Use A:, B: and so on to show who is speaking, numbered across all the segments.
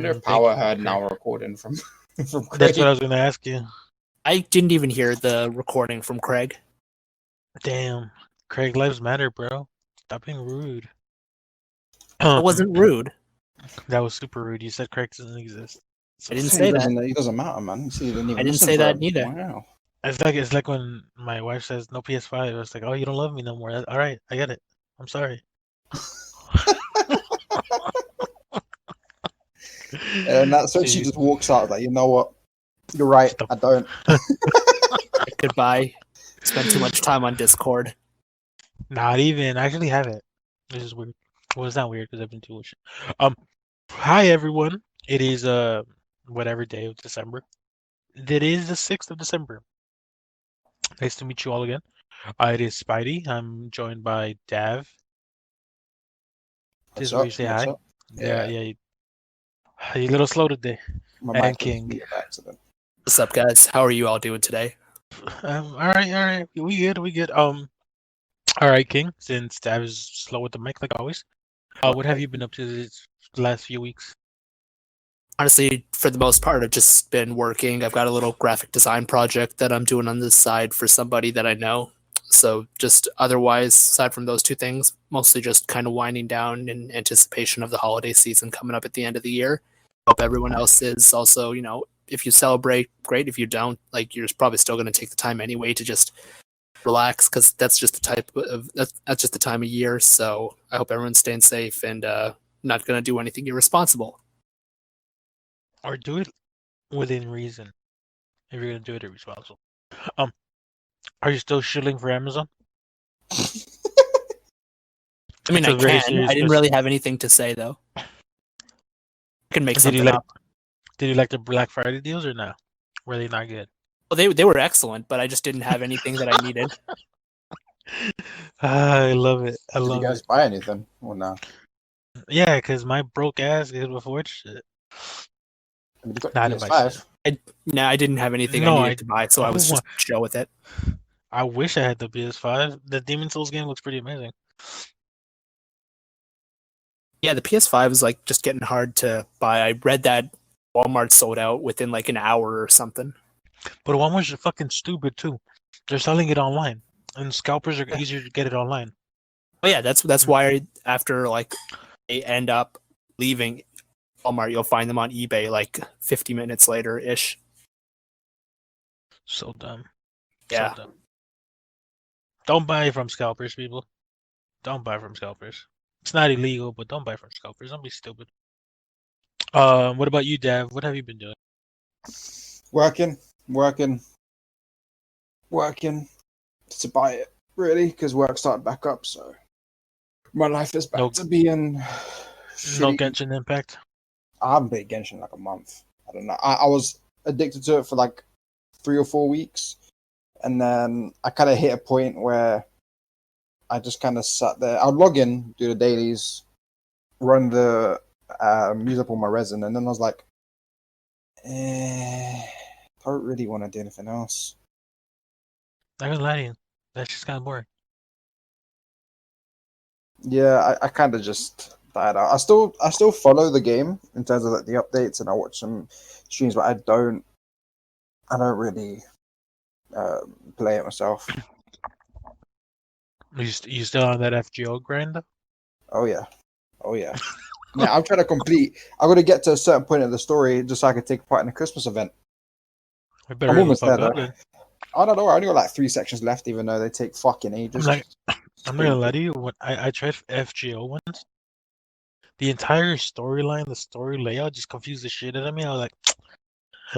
A: wonder if
B: Thank
A: Power
B: you,
A: heard
B: Craig.
A: now recording from from Craig.
B: That's what I was gonna ask you.
C: I didn't even hear the recording from Craig.
B: Damn, Craig, lives matter, bro. Stop being rude.
C: It wasn't rude.
B: That was super rude. You said Craig doesn't exist.
C: I didn't
A: He
C: say that.
A: He doesn't matter, man. See, he didn't even
C: I didn't
A: listen
C: say
A: for
C: that
A: him.
C: neither.
A: Wow.
B: It's like when my wife says no PS5. It's like, oh, you don't love me no more. All right, I get it. I'm sorry.
A: And that's when she just walks out like, you know what? You're right. I don't.
C: Goodbye. Spent too much time on Discord.
B: Not even. I actually have it. This is weird. Well, it's not weird because I've been too much. Hi everyone. It is whatever day of December. It is the 6th of December. Nice to meet you all again. It is Spidey. I'm joined by Dav. This is where you say hi. Yeah. You're a little slow today. And King.
C: What's up, guys? How are you all doing today?
B: All right. We good. All right, King. Since Dav is slow with the mic like always, what have you been up to this last few weeks?
C: Honestly, for the most part, I've just been working. I've got a little graphic design project that I'm doing on the side for somebody that I know. So just otherwise, aside from those two things, mostly just kind of winding down in anticipation of the holiday season coming up at the end of the year. Hope everyone else is also, if you celebrate, great. If you don't, like, you're probably still going to take the time anyway to just relax, because that's just the type of that's just the time of year. So I hope everyone's staying safe and not going to do anything irresponsible.
B: Or do it within reason. If you're gonna do it irresponsible. Are you still shilling for Amazon?
C: I mean, I can. I didn't really have anything to say though. I can make something up.
B: Did you like the Black Friday deals or no? Were they not good?
C: Well, they were excellent, but I just didn't have anything that I needed.
B: I love it. Did
A: you guys buy anything or no?
B: Yeah, because my broke ass is before shit.
C: I didn't have anything I needed to buy, so I was just chill with it.
B: I wish I had the PS5. The Demon Souls game looks pretty amazing.
C: Yeah, the PS5 is like just getting hard to buy. I read that Walmart sold out within like an hour or something.
B: But Walmart's fucking stupid too. They're selling it online, and scalpers are easier to get it online.
C: Oh yeah, that's why after like they end up leaving Walmart, you'll find them on eBay like 50 minutes later ish.
B: So dumb.
C: Yeah.
B: So dumb. Don't buy from scalpers, people. Don't buy from scalpers. It's not illegal, but don't buy from scalpers. Don't be stupid. What about you, Dav? What have you been doing?
A: Working to buy it, really, because work started back up, so my life is back to being
B: no Genshin Impact.
A: I haven't played Genshin in like a month. I don't know. I was addicted to it for like 3 or 4 weeks, and then I kind of hit a point where I just kind of sat there. I'd log in, do the dailies, run the use up all my resin, and then I was like, I don't really want to do anything else.
B: I'm gonna lie to you. That's just kind of boring.
A: Yeah, I kind of just died out. I still follow the game in terms of like the updates, and I watch some streams, but I don't really play it myself.
B: You still on that FGO grind?
A: Oh yeah. Yeah, I'm trying to complete. I'm gonna get to a certain point of the story just so I can take part in the Christmas event. I'm almost there though. I don't know. I only got like 3 sections left, even though they take fucking ages.
B: I'm not gonna lie to you. When I tried FGO once, the entire storyline, the story layout, just confused the shit out of me. I was like,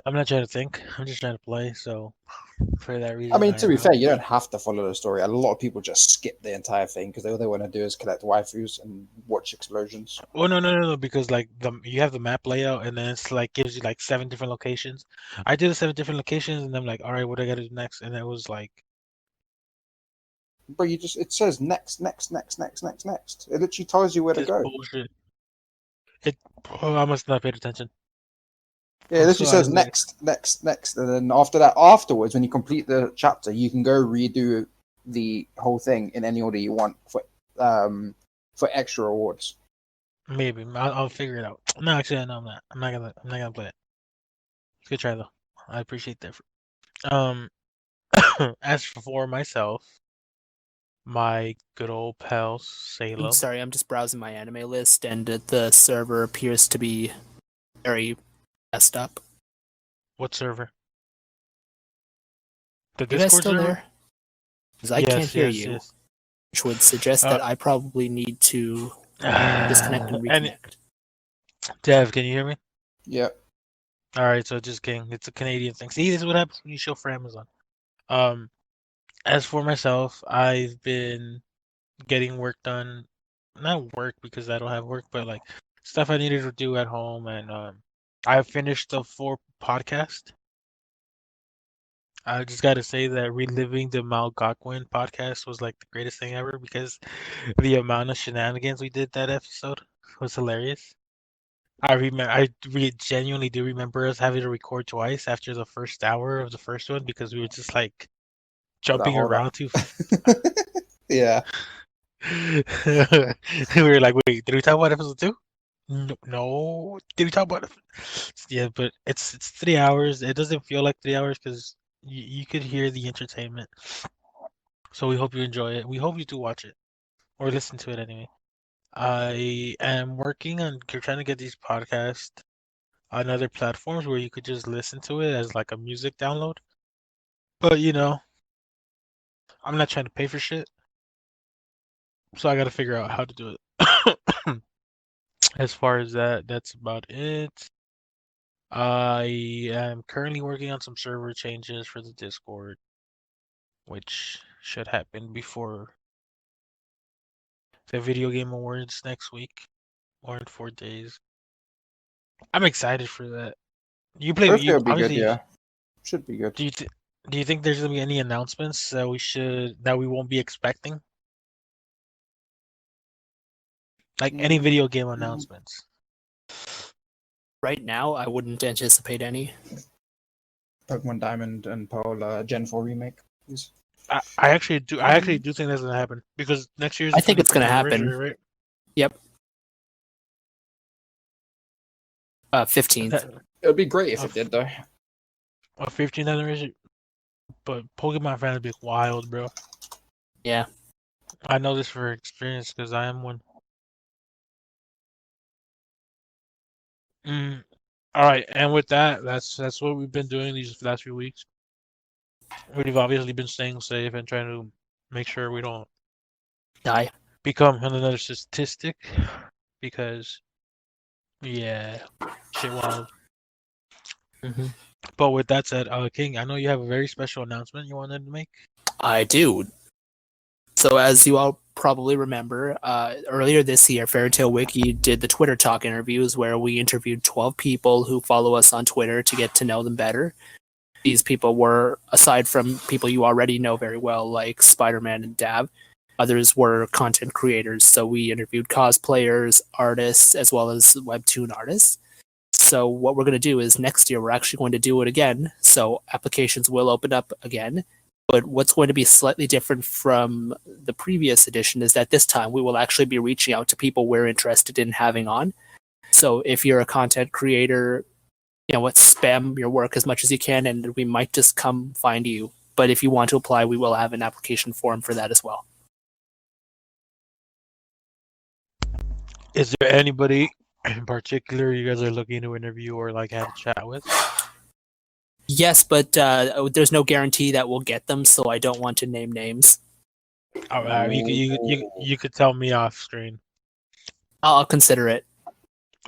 B: I'm not trying to think. I'm just trying to play. So for that reason,
A: I mean, to be fair, you don't have to follow the story. A lot of people just skip the entire thing because all they want to do is collect waifus and watch explosions.
B: Oh no! Because like you have the map layout, and then it's like gives you like 7 different locations. I did the 7 different locations, and I'm like, all right, what do I gotta do next? And it was like,
A: but it says next. It literally tells you where to go.
B: Bullshit. I must not paid attention.
A: Yeah, it literally says next, and then afterwards, when you complete the chapter, you can go redo the whole thing in any order you want for extra rewards.
B: Maybe I'll figure it out. No, actually, no, I'm not. I'm not gonna play it. Good try though. I appreciate the effort. Um, as for myself, my good old pal
C: I'm
B: Salem.
C: sorry, I'm just browsing my anime list, and the server appears to be very messed up.
B: What server? The
C: You guys
B: Discord
C: still
B: server?
C: there? Because I can't hear you,
B: Yes.
C: which would suggest
B: Uh,
C: that I probably need to disconnect and
B: and
C: reconnect.
B: Dev, can you hear me?
A: Yeah.
B: All right, so just kidding. It's a Canadian thing. See, this is what happens when you show for Amazon. Um, as for myself, I've been getting work done. Not work because I don't have work, but like stuff I needed to do at home, and I finished the 4 podcast. I just got to say that reliving the Malgokwen podcast was like the greatest thing ever because the amount of shenanigans we did that episode was hilarious. Genuinely do remember us having to record twice after the first hour of the first one because we were just like
A: That
B: jumping
A: whole
B: around too.
A: Yeah.
B: We were like, wait, did we talk about episode 2? No. Did we talk about it? Yeah, but it's 3 hours. It doesn't feel like 3 hours because you could hear the entertainment. So we hope you enjoy it. We hope you do watch it or listen to it anyway. I am working on trying to get these podcasts on other platforms where you could just listen to it as like a music download. But I'm not trying to pay for shit, so I got to figure out how to do it. As far as that, that's about it. I am currently working on some server changes for the Discord, which should happen before the Video Game Awards next week or in 4 days. I'm excited for that. You play
A: Hopefully
B: you
A: it'll be good,
B: obviously.
A: yeah. Should be good.
B: Do you think there's gonna be any announcements that we won't be expecting? Like any video game announcements?
C: Right now, I wouldn't anticipate any.
A: Pokemon Diamond and Pearl Gen 4 remake, please.
B: I actually do think that's gonna happen because next year's
C: I
B: the
C: think it's
B: 25th
C: gonna happen.
B: anniversary, right?
C: Yep. 15th.
A: It would be great if it did, though.
B: A 15th anniversary, but Pokemon fans be wild, bro.
C: Yeah.
B: I know this for experience because I am one. All right, and with that, that's what we've been doing these last few weeks. We've obviously been staying safe and trying to make sure we don't
C: Die.
B: become another statistic because, yeah, shit wild.
C: Mm-hmm.
B: But with that said, King, I know you have a very special announcement you wanted to make.
C: I do. So as you all probably remember, earlier this year, Fairytale Wiki did the Twitter Talk interviews where we interviewed 12 people who follow us on Twitter to get to know them better. These people were, aside from people you already know very well, like Spider-Man and Dav, others were content creators. So we interviewed cosplayers, artists, as well as webtoon artists. So what we're going to do is next year, we're actually going to do it again. So applications will open up again. But what's going to be slightly different from the previous edition is that this time we will actually be reaching out to people we're interested in having on. So if you're a content creator, let's spam your work as much as you can, and we might just come find you. But if you want to apply, we will have an application form for that as well.
B: Is there anybody in particular you guys are looking to interview or like have a chat with?
C: Yes, but there's no guarantee that we'll get them, so I don't want to name names.
B: All right, you could tell me off screen.
C: I'll consider it.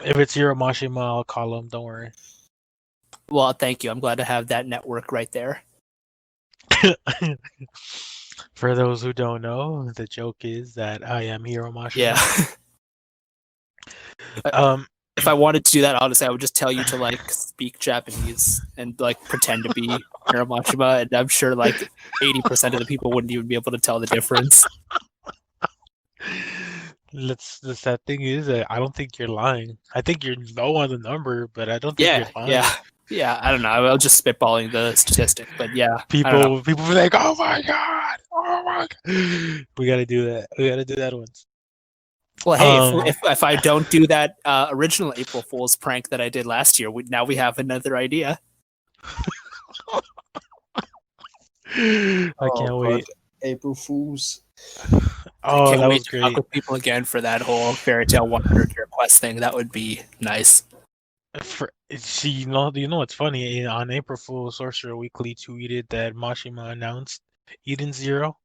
B: If it's Hiromashima, I'll call him. Don't worry.
C: Well, thank you. I'm glad to have that network right there.
B: For those who don't know, the joke is that I am Hiromashima.
C: Yeah. If I wanted to do that, honestly, I would just tell you to like speak Japanese and like pretend to be Hiromashima, and I'm sure like 80% of the people wouldn't even be able to tell the difference.
B: The sad thing is that I don't think you're lying. I think you're low on the number, but I don't think you're lying.
C: Yeah. I don't know. I was just spitballing the statistic, but yeah.
B: People be like, "Oh my god! Oh my god!" We gotta do that. We gotta do that once.
C: Well, hey,
B: Um,
C: if I don't do that original April Fool's prank that I did last year, now we have another idea.
B: I
A: Oh
B: can't
A: God,
B: wait.
A: April Fools.
C: I
B: Oh,
C: can't
B: that
C: wait
B: was
C: to talk
B: great.
C: with people again for that whole Fairy Tale 100 year quest thing. That would be nice.
B: See, you know what's funny? On April Fool's, Sorcerer Weekly tweeted that Mashima announced Eden Zero.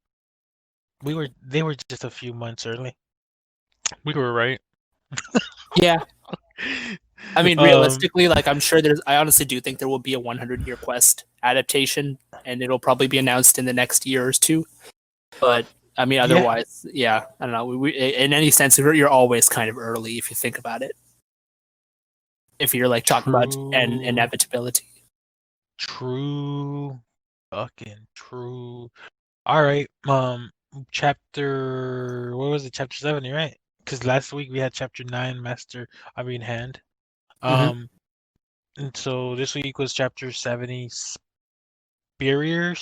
B: They were just a few months early. We were right.
C: Yeah, I mean,
B: Um,
C: realistically, like I'm sure I honestly do think there will be a 100 year quest adaptation, and it'll probably be announced in the next year or two. But I mean,
B: yeah,
C: otherwise, yeah, I don't know. In any sense, you're always kind of early if you think about it. If you're like talking about an
B: true,
C: inevitability.
B: true, fucking true. All right, chapter, what was it? Chapter 7, you're right. Because last week we had chapter 9, Master, Hand.
C: Hmm.
B: Um, and so this week was chapter 70, Spirier.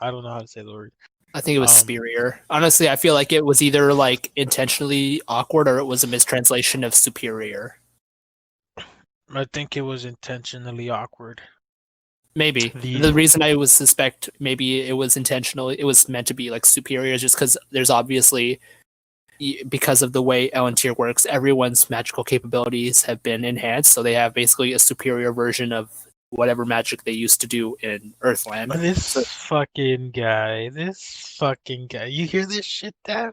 B: I don't know how to say the word.
C: I think it was
B: Um,
C: superior. Honestly, I feel like it was either like intentionally awkward or it was a mistranslation of superior.
B: I think it was intentionally awkward.
C: Maybe
B: The
C: the reason I would suspect maybe it was intentional. It was meant to be like superior, just because there's obviously because of the way Elantir works, everyone's magical capabilities have been enhanced, so they have basically a superior version of whatever magic they used to do in Earthland. So
B: this fucking guy. You hear this shit, Dad?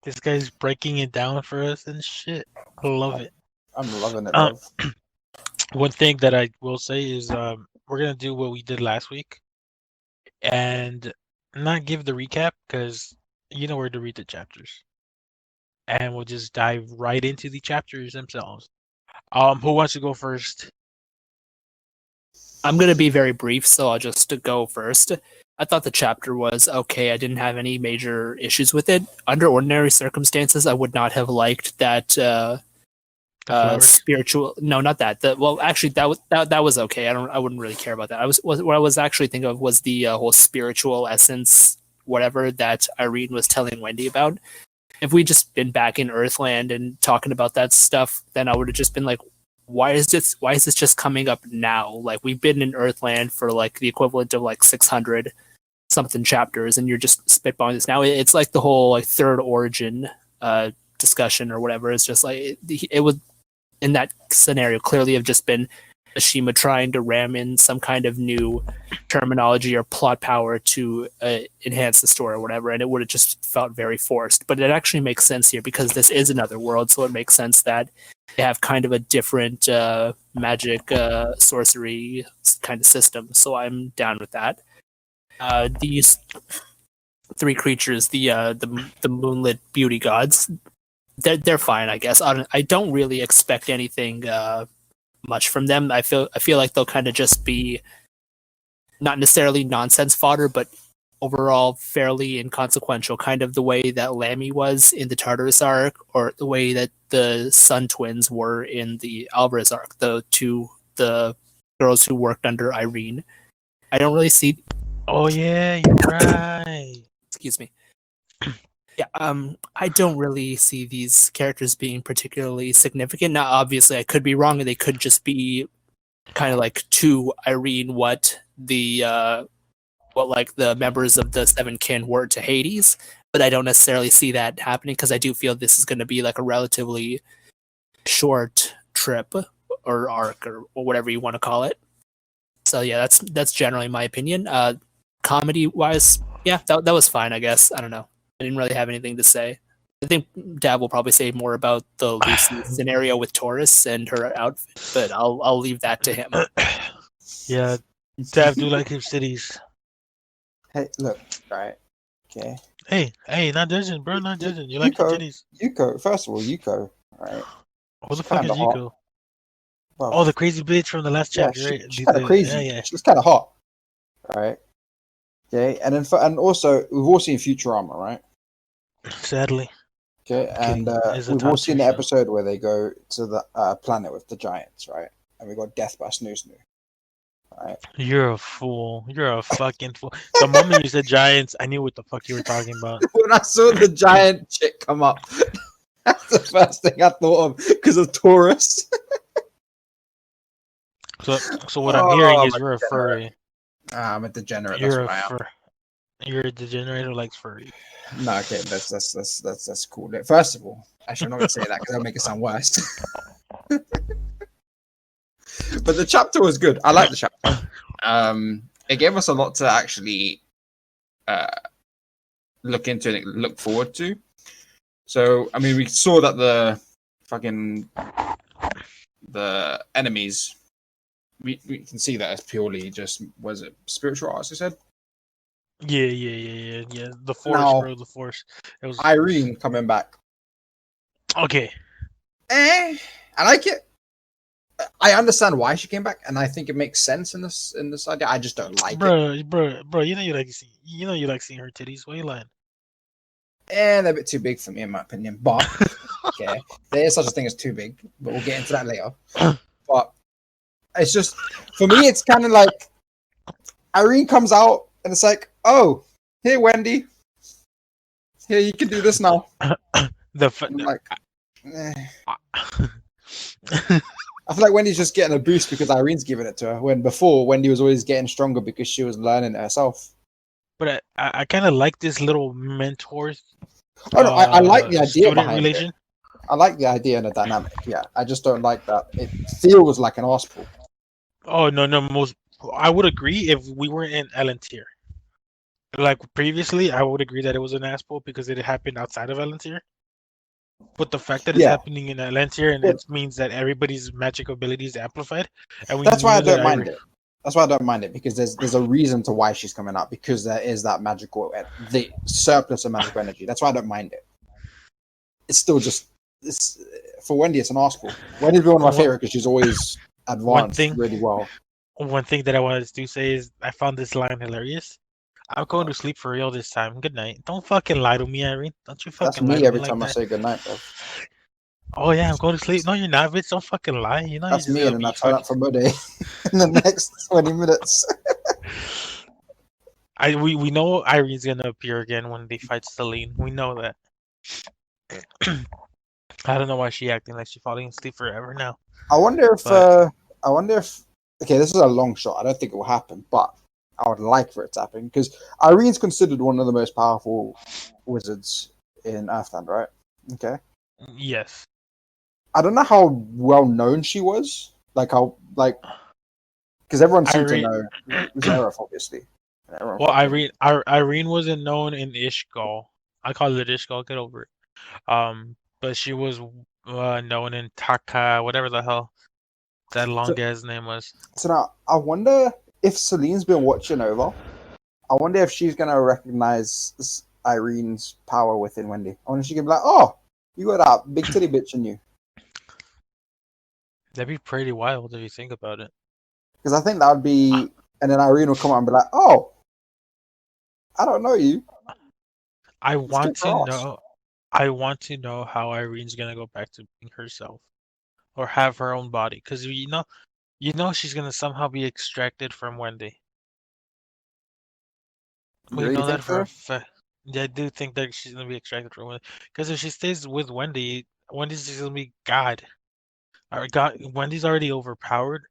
B: This guy's breaking it down for us and shit. I love it.
A: I'm loving it,
B: Um,
A: bro.
B: one thing that I will say is we're gonna do what we did last week and not give the recap because you know where to read the chapters. And we'll just dive right into the chapters themselves. Who wants to go first?
C: I'm gonna be very brief, so I'll just go first. I thought the chapter was okay. I didn't have any major issues with it. Under ordinary circumstances, I would not have liked that
B: The flowers.
C: spiritual. No, not that. Well, actually, that was okay. I wouldn't really care about that. What I was actually thinking of was the whole spiritual essence, whatever that Irene was telling Wendy about. If we just been back in Earthland and talking about that stuff, then I would have just been like, why is this just coming up now? Like we've been in Earthland for like the equivalent of like 600 something chapters, and you're just spitballing this now. It's like the whole like third origin discussion or whatever. It's just like it would in that scenario clearly have just been Ashima trying to ram in some kind of new terminology or plot power to enhance the story or whatever, and it would have just felt very forced. But it actually makes sense here because this is another world, so it makes sense that they have kind of a different magic sorcery kind of system. So I'm down with that. These three creatures, the moonlit beauty gods, they're fine, I guess. I don't really expect anything much from them. I feel like they'll kind of just be not necessarily nonsense fodder, but overall fairly inconsequential, kind of the way that Lammy was in the Tartarus arc, or the way that the Sun Twins were in the Alvarez arc, the girls who worked under Irene. I don't really see.
B: Oh yeah, you're right.
C: Excuse me. Yeah, I don't really see these characters being particularly significant. Now, obviously, I could be wrong, and they could just be kind of like to Irene what like the members of the Seven Kin were to Hades, but I don't necessarily see that happening because I do feel this is going to be like a relatively short trip or arc or whatever you want to call it. So yeah, that's generally my opinion. Comedy wise, yeah, that was fine, I guess. I don't know. I didn't really have anything to say. I think Dab will probably say more about the Lucy scenario with Taurus and her outfit, but I'll leave that to him.
B: Yeah, Dav do like his cities.
A: Hey, look, right? Okay.
B: Hey, not judging, bro, not judging. You like your
A: Yuko,
B: titties.
A: Yuko. First of all, Yuko, right?
B: Who the
A: She's
B: fuck
A: kind
B: is
A: of hot.
B: Yuko?
A: Well,
B: Oh, the crazy bitch from the last
A: yeah,
B: chapter, right?
A: she's kind of crazy.
B: Yeah.
A: She's kind of hot, right? Okay, and then and also we've all seen Futurama, right?
B: Sadly.
A: Okay, and
B: Kidding. It's a
A: we've all
B: top
A: seen
B: tier
A: the
B: show.
A: episode where they go to the planet with the giants, right? And we got death by Snoo Snoo, right?
B: You're a fool. You're a fucking fool. The moment you said giants, I knew what the fuck you were talking about.
A: When I saw the giant chick come up, That's the first thing I thought of because of Taurus.
B: So what I'm hearing is
A: I'm
B: you're a furry.
A: I'm a degenerate. That's
B: You're
A: what
B: a
A: I am.
B: You're a degenerate who likes furry.
A: No, okay, that's cool. First of all, actually, I'm not gonna say that because that'll make it sound worse. But the chapter was good. I like the chapter. It gave us a lot to actually uh, look into and look forward to. So, I mean, we saw that the enemies. We can see that as purely just was it spiritual arts? I said.
B: Yeah. The force,
A: Now,
B: bro. The force. It was
A: Irene coming back.
B: okay.
A: I like it. I understand why she came back, and I think it makes sense in this idea. I just don't like it.
B: Bro. You like seeing her titties. Why you lying?
A: They're a bit too big for me, in my opinion. But okay, there is such a thing as too big, but we'll get into that later. But it's just for me, it's kind of like Irene comes out, and it's like, oh, hey Wendy, here you can do this now. I'm like, eh. I feel like Wendy's just getting a boost because Irene's giving it to her. When before Wendy was always getting stronger because she was learning it herself.
B: But I kind of like this little mentor.
A: Oh no, I like the idea
B: Student
A: behind
B: relation.
A: it. I like the idea and the dynamic. Yeah, I just don't like that it feels like an arsepool.
B: Oh no, I would agree if we were in Elantir. Like previously, I would agree that it was an asshole because it happened outside of Elantir. But the fact that it's
A: Yeah,
B: happening in Elantir and
A: well,
B: it means that everybody's magic ability is amplified, and we
A: that's why I
B: knew that
A: don't mind it. That's why I don't mind it because there's a reason to why she's coming out because there is that magical the surplus of magical energy. That's why I don't mind it. It's still just it's for Wendy. It's an arsepool. Wendy's been one of my favorite because she's always
B: one
A: advanced
B: thing.
A: really well.
B: One thing that I wanted to say is I found this line hilarious. I'm going to sleep for real this time. Good night. Don't fucking lie to me, Irene. Don't you
A: That's
B: fucking lie
A: me
B: to me
A: every
B: like
A: time I
B: that.
A: say goodnight, bro.
B: Oh yeah, I'm going to sleep. No, you're not, bitch. Don't fucking lie. You know you're
A: That's
B: just
A: me,
B: gonna
A: and then I
B: be
A: turn
B: fucking.
A: up for Mode in the next 20 minutes.
B: We know Irene's gonna appear again when they fight Celine. We know that. I don't know why she acting like she's falling asleep forever now.
A: I wonder if
B: But
A: okay, this is a long shot. I don't think it will happen, but I would like for it to happen because Irene's considered one of the most powerful wizards in Earthland, right? Okay.
B: yes,
A: I don't know how well known she was, because everyone seemed to
B: Irene.
A: know Zareth, obviously.
B: Well, Irene wasn't known in Ishgal. I call it Ishgal. Get over it. But she was known in Taka, whatever the hell that
A: So,
B: long ass name was.
A: so now I wonder if Celine's been watching over. I wonder if she's gonna recognize Irene's power within Wendy. I wonder if she can be like, "Oh, you got that big titty bitch in you."
B: That'd be pretty wild if you think about it.
A: Because I think that would be, and then Irene will come out and be like, "Oh, I don't know you.
B: I
A: Let's
B: want
A: kick her
B: to
A: ass."
B: know. I want to know how Irene's gonna go back to being herself or have her own body, because you know she's gonna somehow be extracted from Wendy.
A: You
B: We
A: really
B: know
A: think
B: that for a
A: so?
B: fact. Yeah, I do think that she's gonna be extracted from Wendy, because if she stays with Wendy, Wendy's just gonna be God. God, Wendy's already overpowered.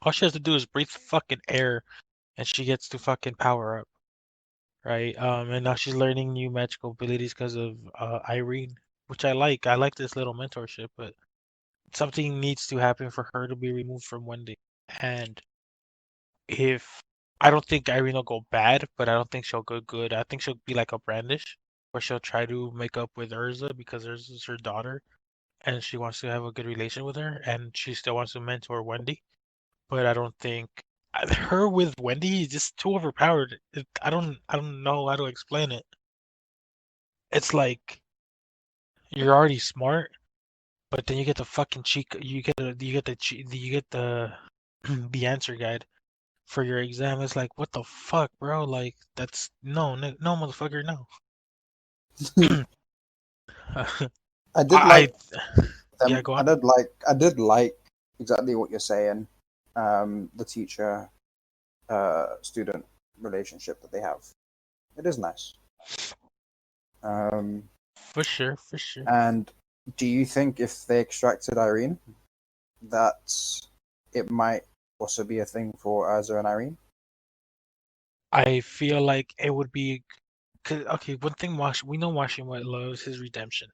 B: All she has to do is breathe fucking air, and she gets to fucking power up, right? And now she's learning new magical abilities because of Irene, which I like. I like this little mentorship, but something needs to happen for her to be removed from Wendy. And if I don't think Irene will go bad, but I don't think she'll go good. I think she'll be like a Brandish, where she'll try to make up with Urza because Urza's her daughter, and she wants to have a good relation with her, and she still wants to mentor Wendy. But I don't think her with Wendy is just too overpowered. I don't know how to explain it. It's like you're already smart, but then you get the fucking cheek. You get the the answer guide for your exam. It's like what the fuck, bro? Like that's no motherfucker, no.
A: I did
B: I
A: like
B: yeah,
A: them.
B: go on.
A: I did like exactly what you're saying. The teacher student relationship that they have. It is nice. Um,
B: For sure, for sure.
A: And do you think if they extracted Irene, that it might also be a thing for Urza and Irene?
B: I feel like it would be. Okay, one thing we know Washington loves his redemption.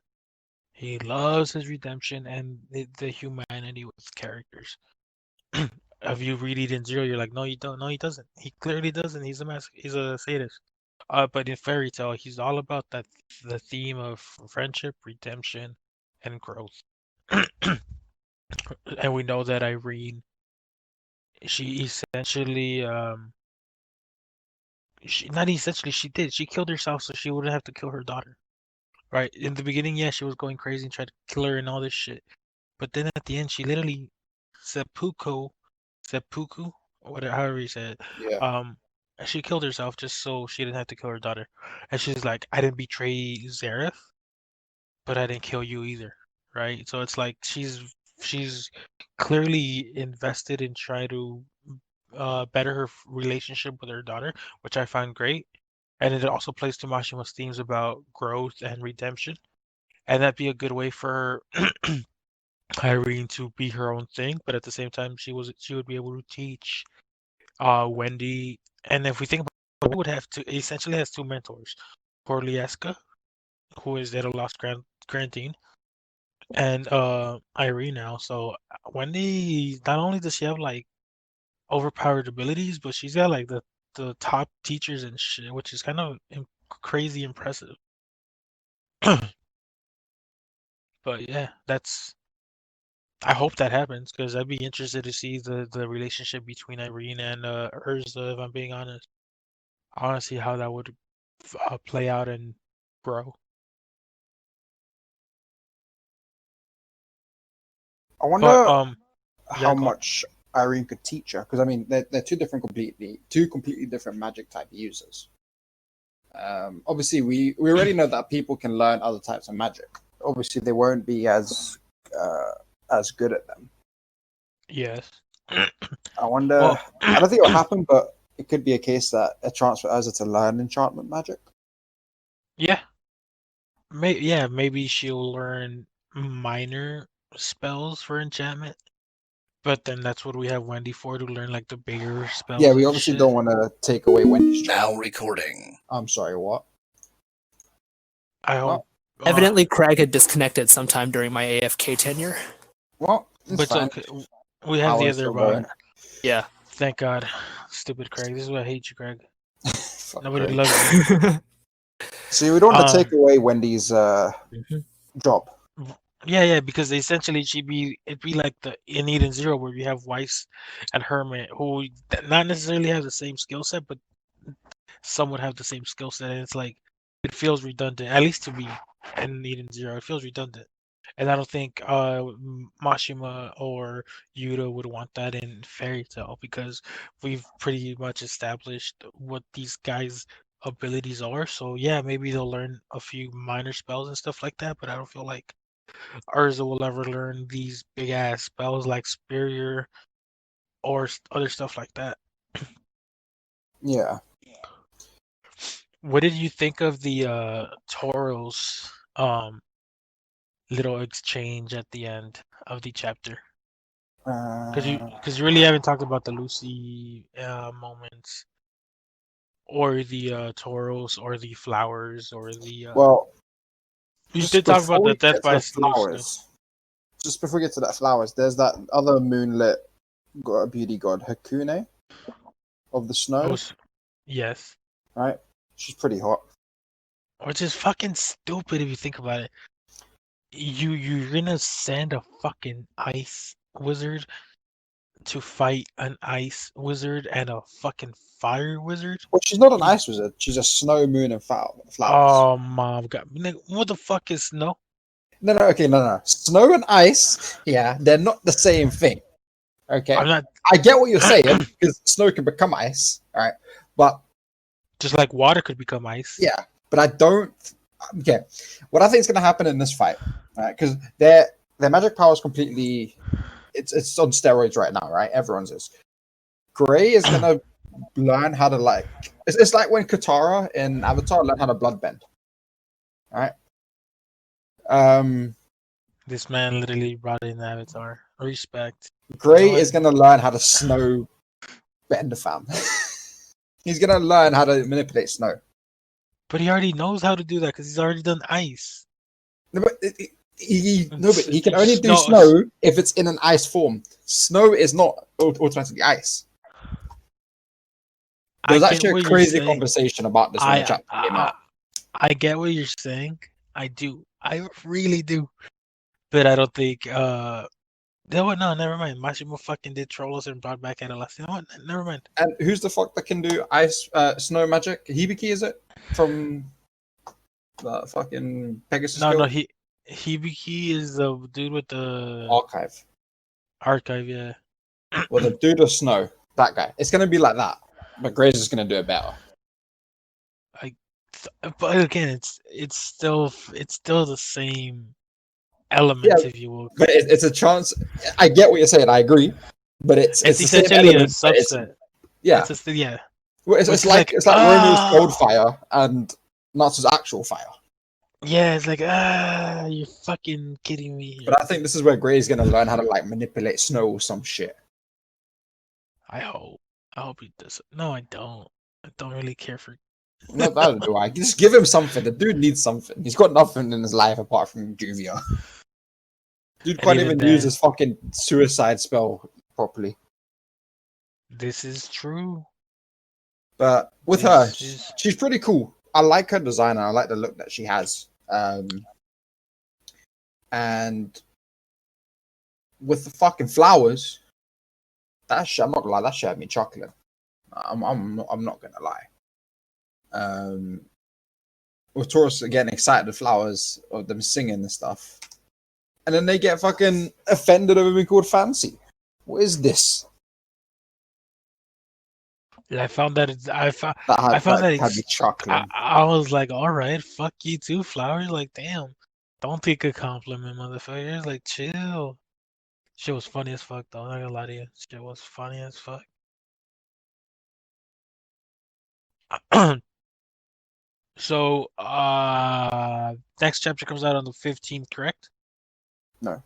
B: He loves his redemption and the humanity with characters. If you read Eden Zero, you're like, no, you don't. No, he doesn't. He clearly doesn't. He's a sadist. But in Fairy Tale, he's all about the theme of friendship, redemption, and growth. And we know that Irene, she essentially, she not essentially, she killed herself so she wouldn't have to kill her daughter. Right? In the beginning, yeah, she was going crazy and tried to kill her and all this shit. But then at the end, she literally seppuku, whatever, however you say it.
A: Yeah.
B: She killed herself just so she didn't have to kill her daughter. And she's like, I didn't betray Zareth, but I didn't kill you either, right? So it's like she's clearly invested in trying to better her relationship with her daughter, which I find great. And it also plays to Mashima's themes about growth and redemption. And that'd be a good way for Irene to be her own thing, but at the same time, she would be able to teach Wendy. And if we think about it, would have to essentially has two mentors, Corlieska, who is at a lost Grantine, and Irene now. So Wendy, not only does she have like overpowered abilities, but she's got like the top teachers and shit, which is kind of crazy impressive. But yeah, that's I hope that happens because I'd be interested to see the relationship between Irene and Urza. If I'm being honest, I want to see how that would play out and grow.
A: I wonder
B: But
A: how
B: go on.
A: much Irene could teach her, because I mean they're two completely different magic type users. Obviously, we already know that people can learn other types of magic. Obviously, they won't be as good at them.
B: Yes.
A: I wonder.
B: Well,
A: I don't think it'll happen, but it could be a case that a chance for Urza to learn enchantment magic.
B: yeah, maybe she'll learn minor spells for enchantment, but then that's what we have Wendy for to learn like the bigger spells.
A: Yeah, we
B: and
A: obviously
B: shit.
A: don't want to take away Wendy's job.
D: Now recording.
A: I'm sorry, what?
B: I hope.
C: Evidently, Craig had disconnected sometime during my AFK tenure.
A: Well, it's
B: But
A: fine.
B: okay, we have the
A: Power's
B: other
A: still going.
C: Yeah.
B: Thank God, stupid Craig. This is why I hate you, Craig.
A: Fuck
B: Nobody
A: Craig.
B: loves you.
A: See, we don't want to take away Wendy's job.
B: Yeah, because essentially it'd be like in Eden Zero where you have Weiss and Hermit who not necessarily have the same skill set, but some would have the same skill set, and it's like it feels redundant, at least to me. In Eden Zero, it feels redundant, and I don't think Mashima or Yuta would want that in Fairy Tail because we've pretty much established what these guys' abilities are. So yeah, maybe they'll learn a few minor spells and stuff like that, but I don't feel like Urza will ever learn these big ass spells like Superior or other stuff like that.
A: Yeah.
B: What did you think of the Toro's little exchange at the end of the chapter? Because you really haven't talked about the Lucy moments or the Toros or the flowers or the.
A: Well,
B: You
A: just
B: did talk about
A: before we
B: the Death
A: get to
B: by
A: the
B: Sluice.
A: flowers, just before we get to that flowers, there's that other moonlit beauty god, Hakune of the snow,
B: Yes.
A: right? She's pretty hot.
B: Which is fucking stupid if you think about it. You're gonna send a fucking ice wizard to fight an ice wizard and a fucking fire wizard?
A: Well, she's not an ice wizard. She's a snow, moon, and flowers.
B: Oh my god. What the fuck is snow?
A: No. Snow and ice, yeah, they're not the same thing. Okay.
B: I'm not
A: I get what you're saying because snow can become ice, all right? But
B: just like water could become ice.
A: yeah, but I don't. Okay, what I think is going to happen in this fight, right? Because their magic power is completely, it's on steroids right now, right? Everyone's is. Gray is going to learn how to like. It's like when Katara in Avatar learned how to bloodbend, right?
B: This man literally brought in the Avatar. Respect.
A: Gray
B: You know what?
A: is gonna learn how to snow bend, fam. He's gonna learn how to manipulate snow.
B: But he already knows how to do that because he's already done ice.
A: No, but he can only do
B: No,
A: snow if it's in an ice form. Snow is not automatically ice. There's
B: I get
A: actually a
B: what you're
A: crazy
B: saying.
A: conversation about this when the chapter came out.
B: I get what you're saying. I do. I really do. But I don't think no, never mind. Mashimo fucking did Trollos and brought back Adelas. You know what? Never mind.
A: And who's the fuck that can do ice snow magic? Hibiki, is it? From the fucking Pegasus
B: No,
A: Guild?
B: Hibiki is the dude with the
A: Archive.
B: archive, yeah.
A: Well, the dude of snow, that guy. It's gonna be like that, but Grace is gonna do it better.
B: But again, it's still the same elements, if you will.
A: But it's a chance. I get what you're saying. I agree, but it's the same
B: essentially a
A: element, but
B: subset.
A: yeah.
B: Yeah.
A: Well, it's like Romeo's cold fire and Natsu's actual fire.
B: Yeah, it's like you're fucking kidding me.
A: But I think this is where Gray's gonna learn how to like manipulate snow or some shit.
B: I hope he does. No, I don't. I don't really care for.
A: Not that do I. Just give him something. The dude needs something. He's got nothing in his life apart from Juvia. Dude can't even use his fucking suicide spell properly.
B: This is true.
A: But with her, she's pretty cool. I like her design. I like the look that she has. And with the fucking flowers, that shit, I'm not gonna lie, that shit had me chuckling. I'm not gonna lie. With Taurus getting excited the flowers of them singing and stuff, and then they get fucking offended over being called fancy. What is this?
B: I found that I found
A: that had me chuckling.
B: I was like, all right, fuck you too, flowers. Like, damn, don't take a compliment, motherfuckers. Like, chill. Shit was funny as fuck, though. I'm not gonna lie to you. Shit was funny as fuck. So, next chapter comes out on the 15th, correct?
A: No.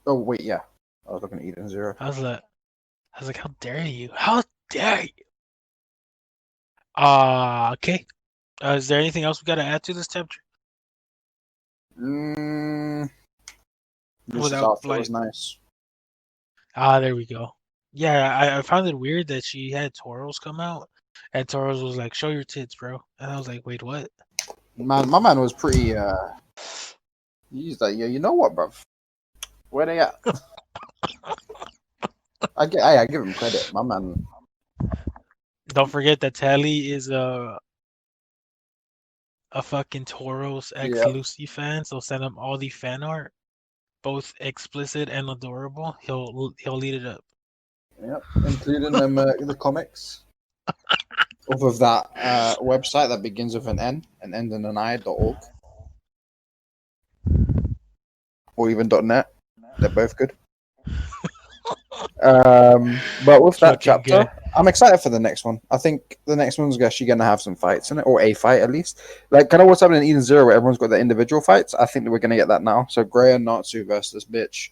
A: Oh wait, yeah. I was looking at Eden Zero.
B: I was like, how dare you? How dare you? Okay. Is there anything else we gotta add to this chapter?
A: Without like, was nice.
B: There we go. Yeah, I found it weird that she had Tauros come out, and Tauros was like, "Show your tits, bro," and I was like, "Wait, what?"
A: Man, my man was pretty. He's like, yeah, you know what, bruv? Where they at? I give him credit, my man.
B: Don't forget that Tally is a fucking Tauros X Lucy fan, so send him all the fan art, both explicit and adorable. He'll lead it up.
A: Yep, including them the comics. Off of that website that begins with an N and ends in an I.org. Or even .net. They're both good. But with that chapter, I'm excited for the next one. I think the next one's actually going to have some fights in it, or a fight at least. Like, kind of what's happening in Eden Zero, where everyone's got their individual fights. I think that we're going to get that now. So, Grey and Natsu versus Bitch,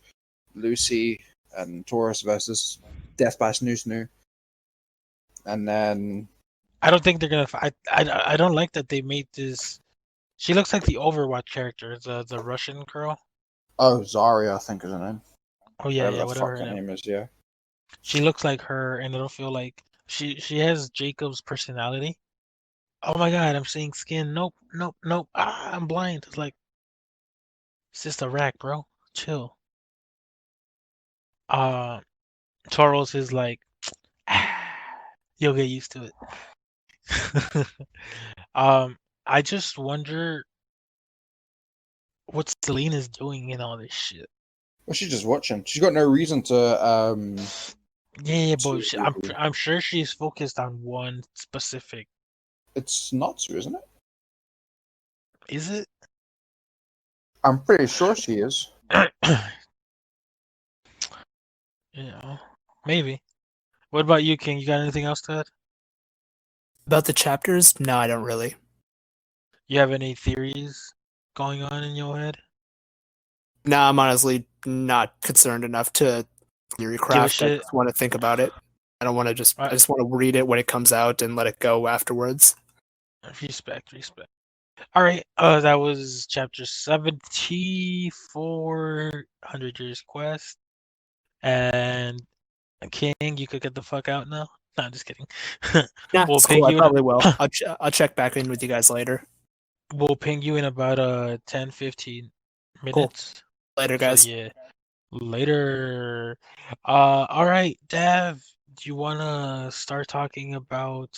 A: Lucy and Taurus versus Death by Snoo Snoo. And then
B: I don't think they're gonna fight. I don't like that they made this. She looks like the Overwatch character, the Russian girl.
A: Oh, Zarya, I think is her name.
B: Oh yeah, whatever
A: her name is. Yeah.
B: She looks like her, and it'll feel like she has Jacob's personality. Oh my god, I'm seeing skin. Nope. I'm blind. It's like it's just a rack, bro. Chill. Charles is like, you'll get used to it. I just wonder what Selena's doing in all this shit.
A: Well, she's just watching. She's got no reason to.
B: Yeah, but I'm sure she's focused on one specific.
A: It's Natsu, isn't it?
B: Is it?
A: I'm pretty sure she is.
B: Yeah, maybe. What about you, King? You got anything else to add?
C: About the chapters? No, I don't really.
B: You have any theories going on in your head?
C: Nah, I'm honestly not concerned enough to theory craft. I
B: shit.
C: just want to think about it. I don't want to just. I just want to read it when it comes out and let it go afterwards.
B: Respect. All right. That was chapter 74, 100 Years Quest, and King. You could get the fuck out now. No, I'm just kidding.
C: Yeah,
B: We'll
C: it's
B: ping
C: cool. I
B: you.
C: probably will. I'll check back in with you guys later.
B: We'll ping you in about 10, 15 minutes.
C: Later,
B: So
C: guys.
B: yeah, later. All right, Dav. Do you wanna start talking about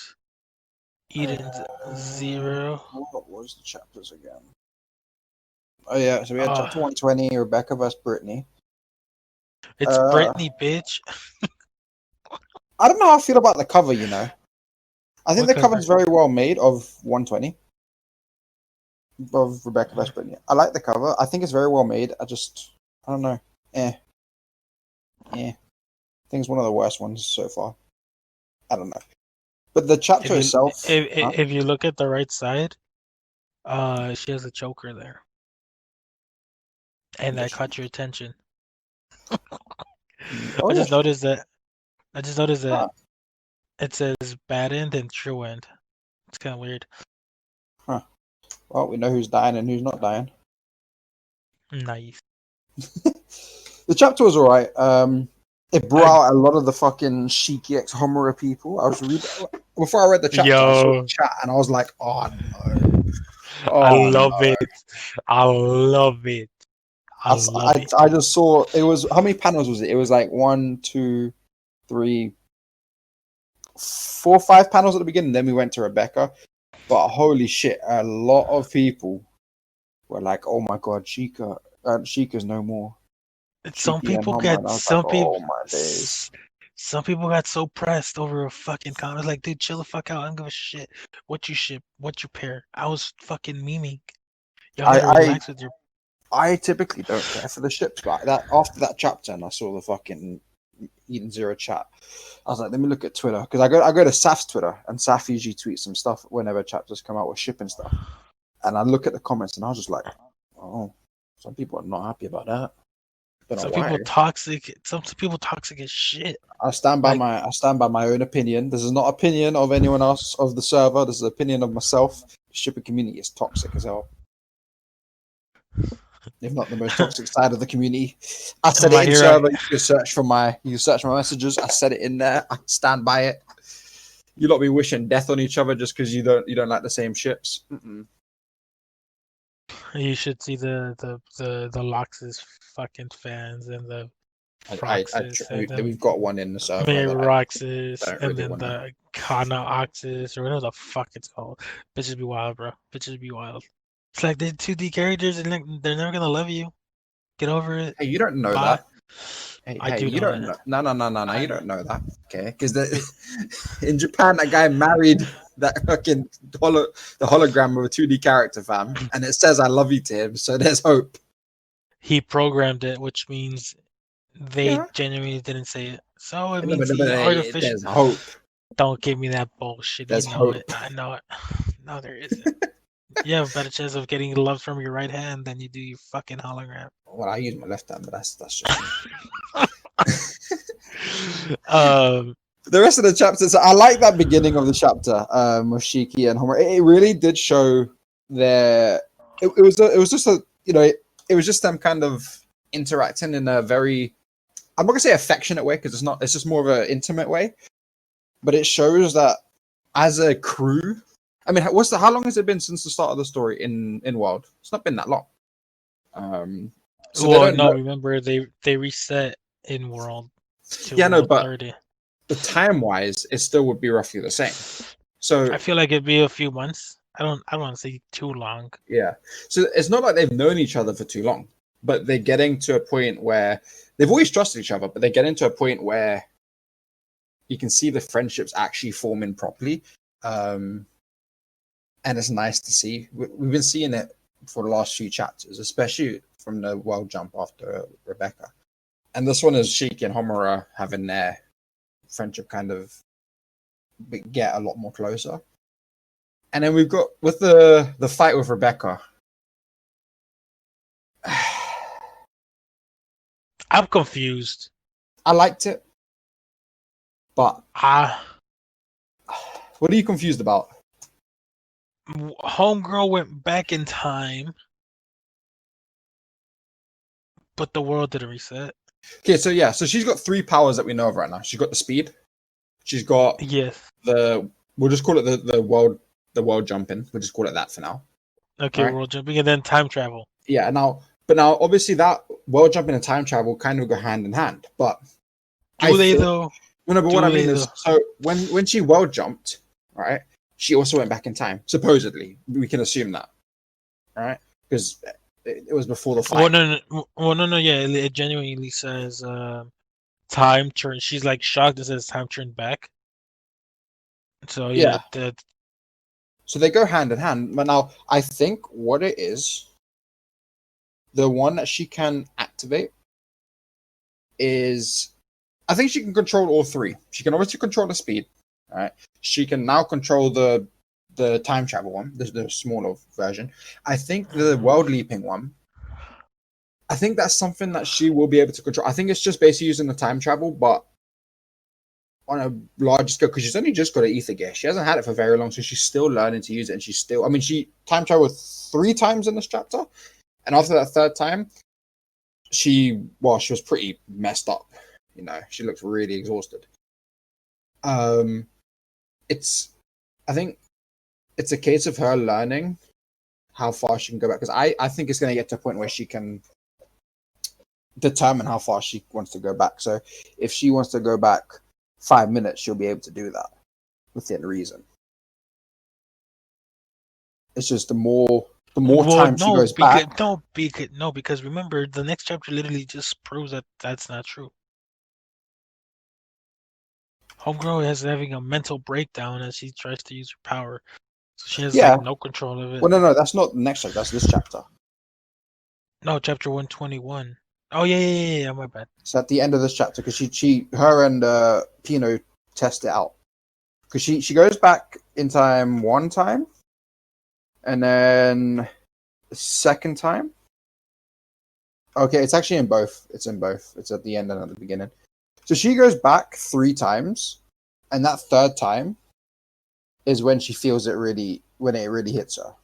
B: Eden's Zero?
A: What was the chapters again? Oh yeah, so we had
B: Uh,
A: chapter 120, Rebecca vs. Brittany.
B: It's Brittany, bitch.
A: I don't know how I feel about the cover. You know, I think
B: What
A: the cover's
B: cover?
A: very well made of 120 of Rebecca vs. Brittany. I like the cover. I think it's very well made. I don't know. I think it's one of the worst ones so far. I don't know. But the chapter itself,
B: If you look at the right side, she has a choker there, and that caught your attention.
A: oh
B: I
A: yeah,
B: just noticed that.
A: Huh.
B: It says bad end and true end. It's kind of weird.
A: Huh. Well, we know who's dying and who's not dying.
B: Nice.
A: The chapter was alright. It brought out a lot of the fucking Shiki X Homura people. I was reading before I read the chapter. I saw the chat and I was like, "Oh no!"
B: I love it. I love it.
A: I just saw it was how many panels was it? It was like 1, 2, 3, 4, 5 panels at the beginning. Then we went to Rebecca, but holy shit, a lot of people were like, "Oh my god, Sheikah's no more."
B: Some
A: Shiki and
B: people
A: Homura,
B: get
A: and I was like, "Oh my days."
B: some people got so pressed over a fucking comment. Like, dude, chill the fuck out. I don't give a shit what you ship, what you pair. I was fucking memeing. Y'all gotta relax with your.
A: I typically don't care for the ships, but that after that chapter, and I saw the fucking Eden Zero chat, I was like, let me look at Twitter because I go to Saf's Twitter, and Saf usually tweets some stuff whenever chapters come out with shipping stuff, and I look at the comments, and I was just like, oh, some people are not happy about that. Don't know
B: Some
A: why.
B: people toxic. Some people toxic as shit.
A: I stand by my own opinion. This is not opinion of anyone else of the server. This is opinion of myself. The shipping community is toxic as hell. If not the most toxic side of the community. I said it in server. You can search my messages. I said it in there. I stand by it. You lot be wishing death on each other just because you don't like the same ships. Mm-mm.
B: You should see the Lox's fucking fans and the Froxes
A: we've got one in the server.
B: Mary Roxas and
A: really
B: then the Kana Oxus or whatever the fuck it's called. Bitches be wild, bro. Bitches be wild. It's like they're 2D characters and they're never gonna love you. Get over it.
A: Hey, you don't know that. Hey,
B: you
A: don't know. No. You don't know that, okay? Because in Japan, that guy married that fucking the hologram of a 2D character, fam, and it says "I love you" to him. So there's hope.
B: He programmed it, which means they genuinely didn't say it. So it means
A: there's hope.
B: Don't give me that bullshit.
A: There's
B: you know
A: hope.
B: it. I know it. No, there isn't. You have a better chance of getting love from your right hand than you do your fucking hologram.
A: Well, I use my left hand, but that's just the rest of the chapters. I like that beginning of the chapter with Shiki and Homer. It really did show their. It was just it was just them kind of interacting in a very. I'm not gonna say affectionate way because it's not. It's just more of an intimate way. But it shows that as a crew. I mean, how long has it been since the start of the story in World? It's not been that long.
B: Remember they reset in World.
A: But
B: 30.
A: the time wise, it still would be roughly the same. So
B: I feel like it'd be a few months. I don't want to say too long.
A: Yeah. So it's not like they've known each other for too long, but they're getting to a point where they've always trusted each other, but they're getting to a point where you can see the friendships actually forming properly. And it's nice to see. We've been seeing it for the last few chapters, especially from the world jump after Rebecca. And this one is Shiki and Homura having their friendship kind of get a lot more closer. And then we've got with the fight with Rebecca.
B: I'm confused.
A: I liked it, but
B: Ah,
A: what are you confused about?
B: Homegirl went back in time, but the world didn't reset.
A: Okay, so yeah, so she's got 3 powers that we know of right now. She's got the speed. She's got
B: Yes.
A: the. We'll just call it the world jumping. We'll just call it that for now.
B: Okay,
A: Right.
B: world jumping and then time travel.
A: Yeah. Now, obviously, that world jumping and time travel kind of go hand in hand. But I
B: Do they
A: think
B: though?
A: no, but what I
B: Do they
A: mean is,
B: though?
A: so when she world jumped, right? She also went back in time. Supposedly, we can assume that, right? Because it was before the
B: Well,
A: fight.
B: no. Yeah, it genuinely says time turn. She's like shocked. It says time turned back. So yeah,
A: Yeah. So they go hand in hand. But now I think what it is, the one that she can activate is, I think she can control all 3. She can obviously control the speed, right? She can now control the time travel one, the smaller version. I think the world leaping one, I think that's something that she will be able to control. I think it's just basically using the time travel, but on a larger scale, because she's only just got an ether gear. She hasn't had it for very long, so she's still learning to use it. And she's still, I mean, she time traveled 3 times in this chapter, and after that 3rd time, she was pretty messed up. You know, she looks really exhausted. It's, I think it's a case of her learning how far she can go back, because I think it's going to get to a point where she can determine how far she wants to go back. So if she wants to go back 5 minutes, she'll be able to do that within reason. It's just the more
B: well,
A: time she goes back.
B: because remember the next chapter literally just proves that that's not true. Homegirl is having a mental breakdown as she tries to use her power. So she has
A: Yeah.
B: like no control of it.
A: Well, no, that's not the next chapter. That's this chapter.
B: No, chapter 121. Oh yeah, my bad.
A: So at the end of this chapter, because her and Pino test it out. Because she goes back in time 1 time, and then the 2nd time. Okay, it's actually in both. It's in both. It's at the end and at the beginning. So she goes back 3 times, and that 3rd time is when she feels it really, when it really hits her.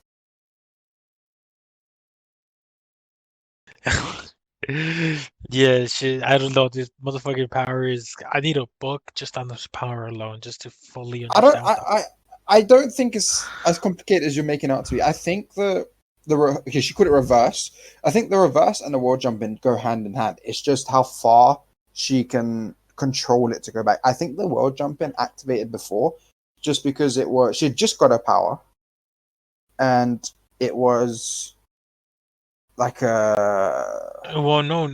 B: Yeah, shit. I don't know. This motherfucking power is. I need a book just on this power alone, just to fully
A: I don't.
B: understand what
A: I don't think it's as complicated as you're making it out to be. I think okay, she called it reverse. I think the reverse and the wall jumping go hand in hand. It's just how far she can control it to go back. I think the world jumping activated before, just because she had just got her power, and it was like a.
B: Well, no.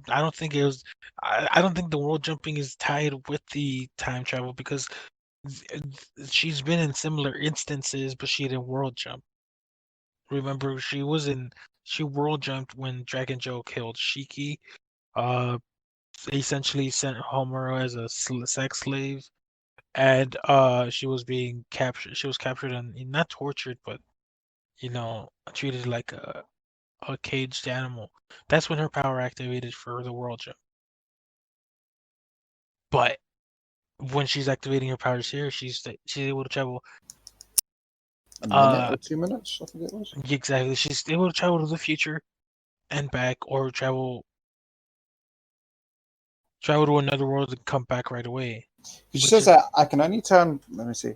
B: I don't think it was. I don't think the world jumping is tied with the time travel because she's been in similar instances, but she didn't world jump. Remember, she world jumped when Dragon Joe killed Shiki. Essentially sent Homer as a sex slave, and she was being captured. She was captured and not tortured, but treated like a caged animal. That's when her power activated for the world jump. But when she's activating her powers here, she's able to travel.
A: A minute or 2 minutes, I think it was.
B: Exactly. She's able to travel to the future and back, or travel to another world and come back right away.
A: She says that I can only turn. Let me see.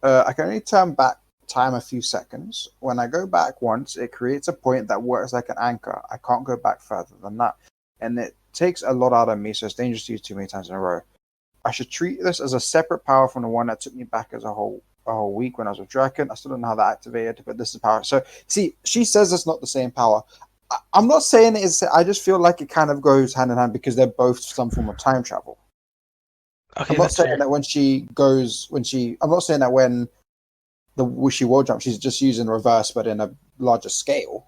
A: I can only turn back time a few seconds. When I go back once, it creates a point that works like an anchor. I can't go back further than that, and it takes a lot out of me. So it's dangerous to use too many times in a row. I should treat this as a separate power from the one that took me back as a whole week when I was with Draken. I still don't know how that activated, but this is power. So see, she says it's not the same power. I'm not saying it is. I just feel like it kind of goes hand in hand because they're both some form of time travel.
B: Okay,
A: I'm not
B: that's
A: saying
B: fair.
A: that I'm not saying that when the wishy wall jump, she's just using reverse, but in a larger scale.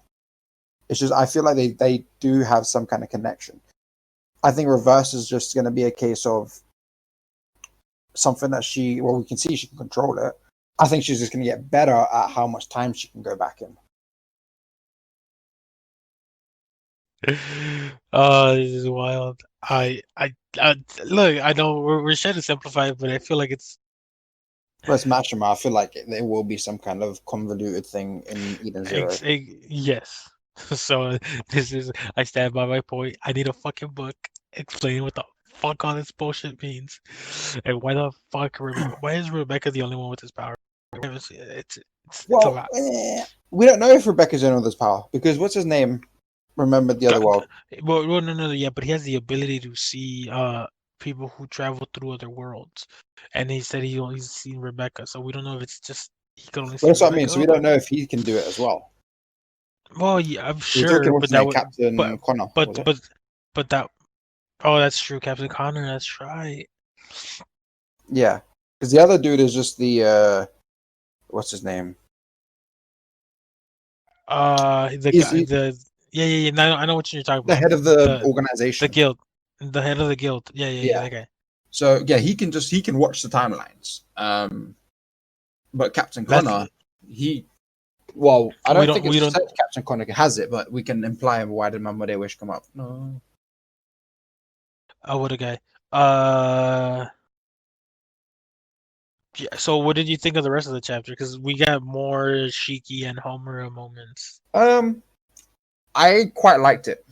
A: It's just I feel like they do have some kind of connection. I think reverse is just going to be a case of something that we can see she can control it. I think she's just going to get better at how much time she can go back in.
B: Oh, this is wild. I look. I know we're trying to simplify it, but I feel like it's
A: Whereas Mashima, I feel like there will be some kind of convoluted thing in Eden Zero.
B: yes. So this is. I stand by my point. I need a fucking book explaining what the fuck all this bullshit means, and why the fuck why is Rebecca the only one with this power? It's a
A: Well,
B: lot.
A: we don't know if Rebecca's in all this power because what's his name? Remembered the other
B: God,
A: world.
B: well, no, yeah, but he has the ability to see people who travel through other worlds, and he said he only seen Rebecca, so we don't know if it's just he can only
A: Well,
B: see
A: that's what I mean.
B: Rebecca.
A: So we don't know if he can do it as well.
B: Well, yeah, I'm
A: We're talking
B: sure,
A: what's
B: but
A: his name,
B: but
A: Captain Connor, was
B: but
A: it?
B: but but that oh, that's true, Captain Connor. That's right.
A: Yeah, because the other dude is just the what's his name?
B: The
A: He's
B: guy, the yeah. No, I know what you're talking
A: the
B: about.
A: head of the
B: The
A: organization.
B: guild, the head of the guild. Yeah.
A: Yeah.
B: That guy.
A: So yeah, he can watch the timelines. But Captain
B: That's
A: Connor, he well, I
B: we
A: don't
B: don't
A: think
B: we
A: it's
B: don't.
A: said Captain Connor has it, but we can imply why did Mama Day Wish come up? No.
B: Oh, what a guy. Uh. Yeah, so what did you think of the rest of the chapter? Because we got more Shiki and Homura moments.
A: I quite liked it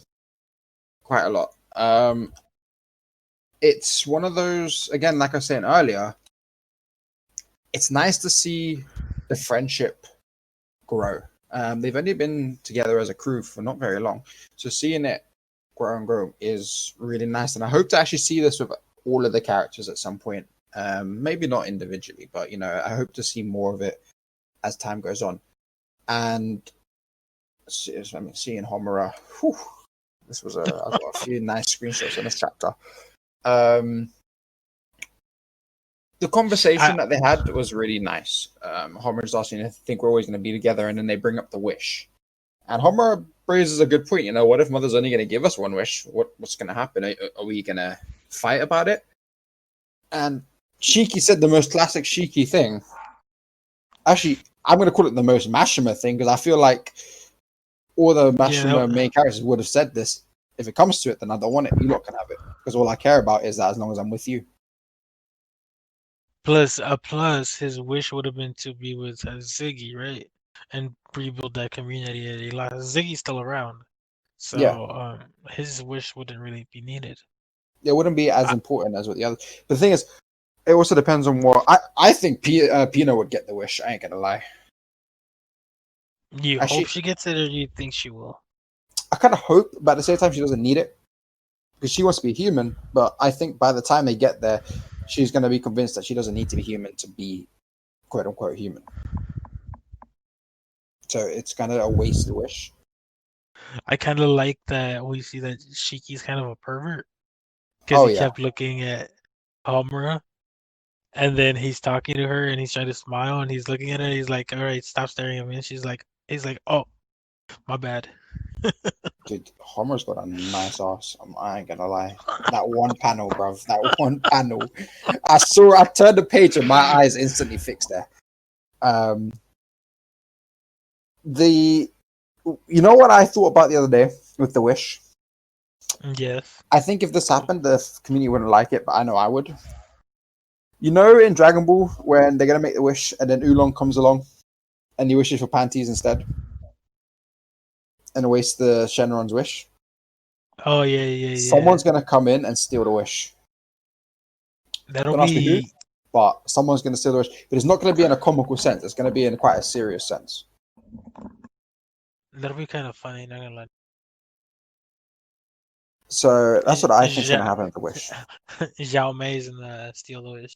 A: quite a lot. It's one of those again, like I was saying earlier. It's nice to see the friendship grow. They've only been together as a crew for not very long, so seeing it grow and grow is really nice. And I hope to actually see this with all of the characters at some point. Maybe not individually, but you know, I hope to see more of it as time goes on. And I mean, seeing Homura, whew, I've got a few nice screenshots in this chapter. The conversation
B: I
A: that they had was really nice. Homer's asking, I think we're always going to be together, and then they bring up the wish. And Homer raises a good point. You know, what if Mother's only going to give us one wish? What's going to happen? Are we going to fight about it? And Shiki said the most classic Shiki thing. Actually, I'm going to call it the most Mashima thing because I feel like all the Mashima main characters would have said this. If it comes to it, then I don't want it. You lot can have it because all I care about is that as long as I'm with you.
B: plus his wish would have been to be with Ziggy, right? And rebuild that community that he lost. Ziggy's still around,
A: Yeah,
B: so his wish wouldn't really be needed.
A: it wouldn't be as
B: I,
A: important as what the other. But the thing is, it also depends on what I think. Pino would get the wish. I ain't gonna lie.
B: you hope
A: Actually,
B: she gets it, or do you think she will?
A: I kind of hope, but at the same time, she doesn't need it because she wants to be human. But I think by the time they get there, she's gonna be convinced that she doesn't need to be human to be quote unquote human. So it's kind of a wasted wish.
B: I kind of like that we see that Shiki's kind of a pervert because
A: Oh
B: he
A: yeah,
B: kept looking at Homura. And then he's talking to her and he's trying to smile and he's looking at her. He's like, all right, stop staring at me. And he's like, oh, my bad.
A: dude, Homer's got a nice ass. I ain't gonna lie. That one panel, bruv. That one panel. I turned the page and my eyes instantly fixed there. The you know what I thought about the other day with the wish?
B: Yes.
A: I think if this happened, the community wouldn't like it, but I know I would. You know, in Dragon Ball, when they're gonna make the wish, and then Oolong comes along, and he wishes for panties instead, and wastes the Shenron's wish.
B: Oh, yeah.
A: Someone's gonna come in and steal the wish.
B: That'll
A: Don't ask me who,
B: be
A: but someone's gonna steal the wish. But it's not gonna be in a comical sense. It's gonna be in quite a serious sense.
B: kind of funny. Not gonna lie.
A: So that's what I think's gonna happen with the wish.
B: Zhao Mei's in the Steal the Wish.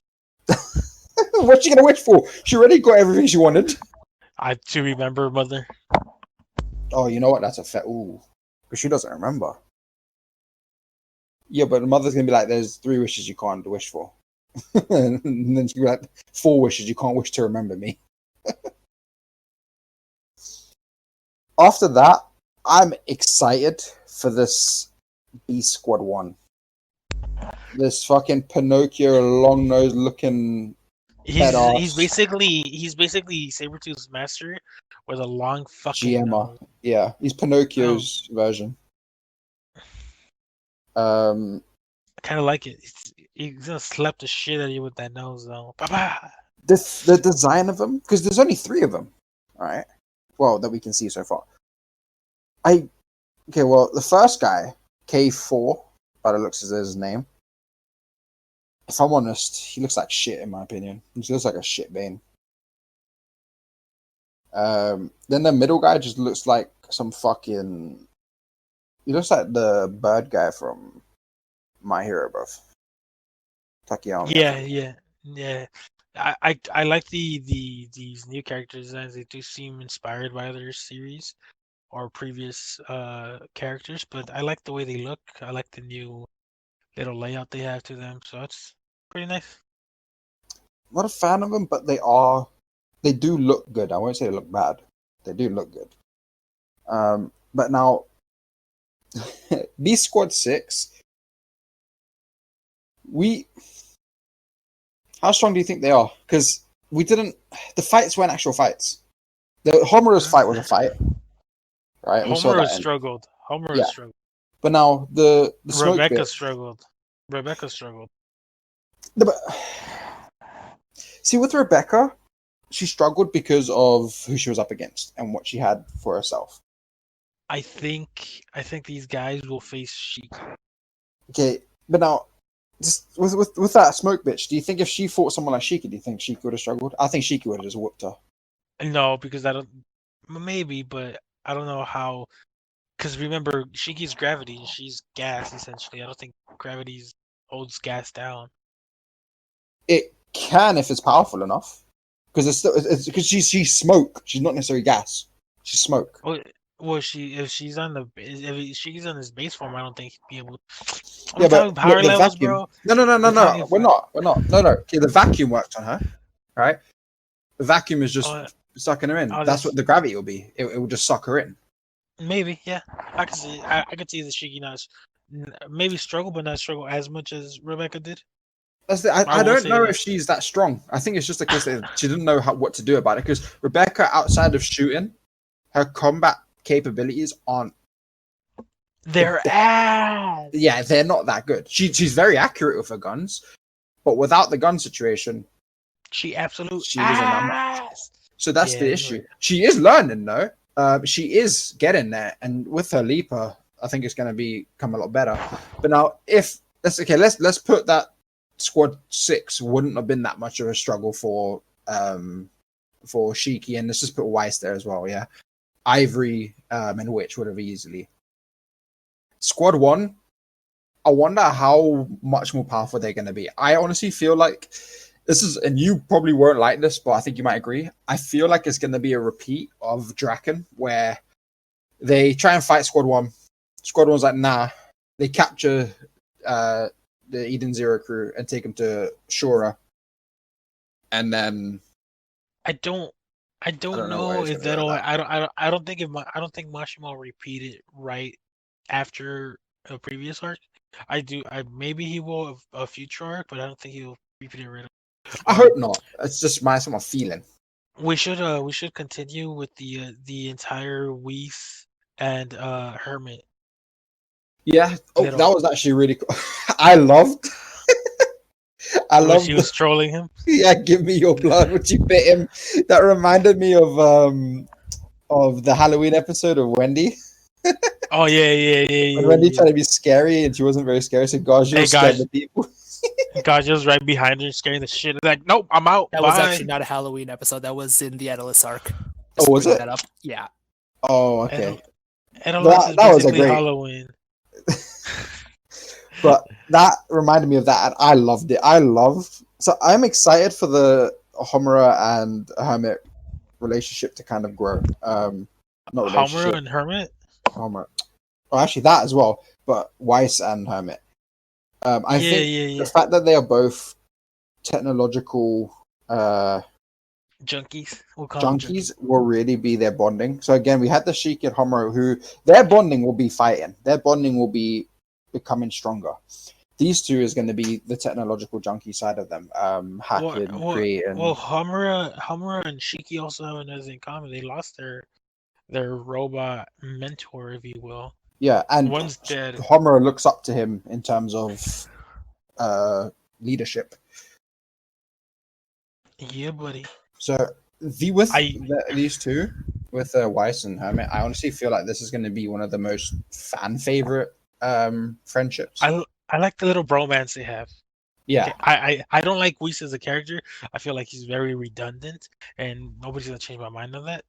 A: What's she gonna wish for? She already got everything she wanted.
B: I to remember, mother.
A: Oh, you know what? That's a fair. Ooh, because she doesn't remember. Yeah, but the mother's gonna be like, "There's 3 wishes you can't wish for," and then she'll be like, 4 wishes you can't wish to remember me. After that, I'm excited for this B Squad 1. This fucking Pinocchio long nose looking
B: He's
A: ass
B: basically Sabretooth's master with a long fucking
A: GMR.
B: nose.
A: Yeah, he's Pinocchio's version.
B: I kind of like it. He's gonna slap the shit out of you with that nose, though. Ba-ba!
A: The design of them, because there's only 3 of them, right? Well, that we can see so far. Okay, well, the first guy, K4, by the looks of his name. If I'm honest, he looks like shit in my opinion. He looks like a shit Bane. Then the middle guy just looks like some fucking. He looks like the bird guy from My Hero, bro. Takayama.
B: Yeah. I like these new character designs. They do seem inspired by other series or previous characters, but I like the way they look. I like the new little layout they have to them, so it's pretty nice.
A: I'm not a fan of them, but they do look good. I won't say they look bad. They do look good. But now, Beast Squad 6, how strong do you think they are? Because the fights weren't actual fights. The Homura's fight was a fight, right?
B: Homer struggled. Struggled.
A: But now the
B: Rebecca struggled. Rebecca struggled.
A: But see, with Rebecca, she struggled because of who she was up against and what she had for herself.
B: I think these guys will face Sheik.
A: Okay, but now, just with that smoke bitch, do you think if she fought someone like Shiki, do you think Shiki would have struggled? I think Shiki would have just whooped her.
B: No, because I don't. Maybe, but I don't know how. Because remember, Shiki's gravity, and she's gas essentially. I don't think gravity holds gas down.
A: It can if it's powerful enough, because it's because she's smoke. She's not necessarily gas. She's smoke.
B: Well, if she's on his base form, I don't think he'd be able.
A: Yeah, but
B: power
A: the
B: levels,
A: vacuum.
B: bro.
A: No. We're not. No. Okay, the vacuum works on her, right? The vacuum is just sucking her in. That's what the gravity will be. It will just suck her in.
B: Maybe, yeah. I can see. I could see the Shiki not maybe struggle, but not struggle as much as Rebecca did.
A: I don't know if she's that strong. I think it's just a case that she didn't know what to do about it. Because Rebecca, outside of shooting, her combat capabilities aren't.
B: They're ass.
A: Yeah, they're not that good. She's very accurate with her guns, but without the gun situation,
B: she absolutely
A: wasn't that much. So that's the issue.
B: Right.
A: She is learning though. She is getting there, and with her leaper, I think it's going to become a lot better. But now, let's put that Squad 6 wouldn't have been that much of a struggle for Shiki, and let's just put Weiss there as well. Yeah, Ivory and Witch would have easily. Squad 1, I wonder how much more powerful they're going to be. I honestly feel like this is, and you probably won't like this, but I think you might agree. I feel like it's going to be a repeat of Draken, where they try and fight Squad 1. Squad 1's like, nah. They capture the Eden Zero crew and take them to Shura. And then
B: I don't know if that'll. I don't think Mashima will repeat it right after a previous arc. Maybe he will a future arc, but I don't think he'll repeat it right.
A: I hope not. It's just my feeling.
B: We should continue with the entire Whis and Hermit.
A: Yeah. Oh, that was actually really cool. I loved.
B: She was trolling him.
A: Yeah, give me your blood. Would you bit him? That reminded me of the Halloween episode of Wendy.
B: Oh yeah.
A: When Wendy tried to be scary and she wasn't very scary, so Gajo scared the people.
B: Gajo's right behind her, scaring the shit. Like, nope, I'm out.
C: That was actually not a Halloween episode. That was in the Endless arc.
A: Oh, was it?
C: That up. Yeah.
A: Oh, okay.
B: Endless is basically Halloween.
A: But that reminded me of that, and I loved it. So I'm excited for the Homura and Hermit relationship to kind of grow. Not
B: Homura and Hermit?
A: Homura. Oh, actually, that as well, but Weiss and Hermit. I think the fact that they are both technological
B: junkies
A: will really be their bonding. So again, we had the Sheik and Homura, who their bonding will be fighting. Their bonding will be becoming stronger. These two is going to be the technological junkie side of them, hacking, creating.
B: Well, Homura and Shiki also have another in common. They lost their robot mentor, if you will.
A: Yeah, and
B: One's dead.
A: Homura looks up to him in terms of leadership.
B: Yeah, buddy.
A: So these two, with Weiss and Hermit, I honestly feel like this is going to be one of the most fan favorite friendships.
B: I like the little bromance they have.
A: Yeah,
B: Okay, I don't like Whis as a character. I feel like he's very redundant, and nobody's gonna change my mind on that.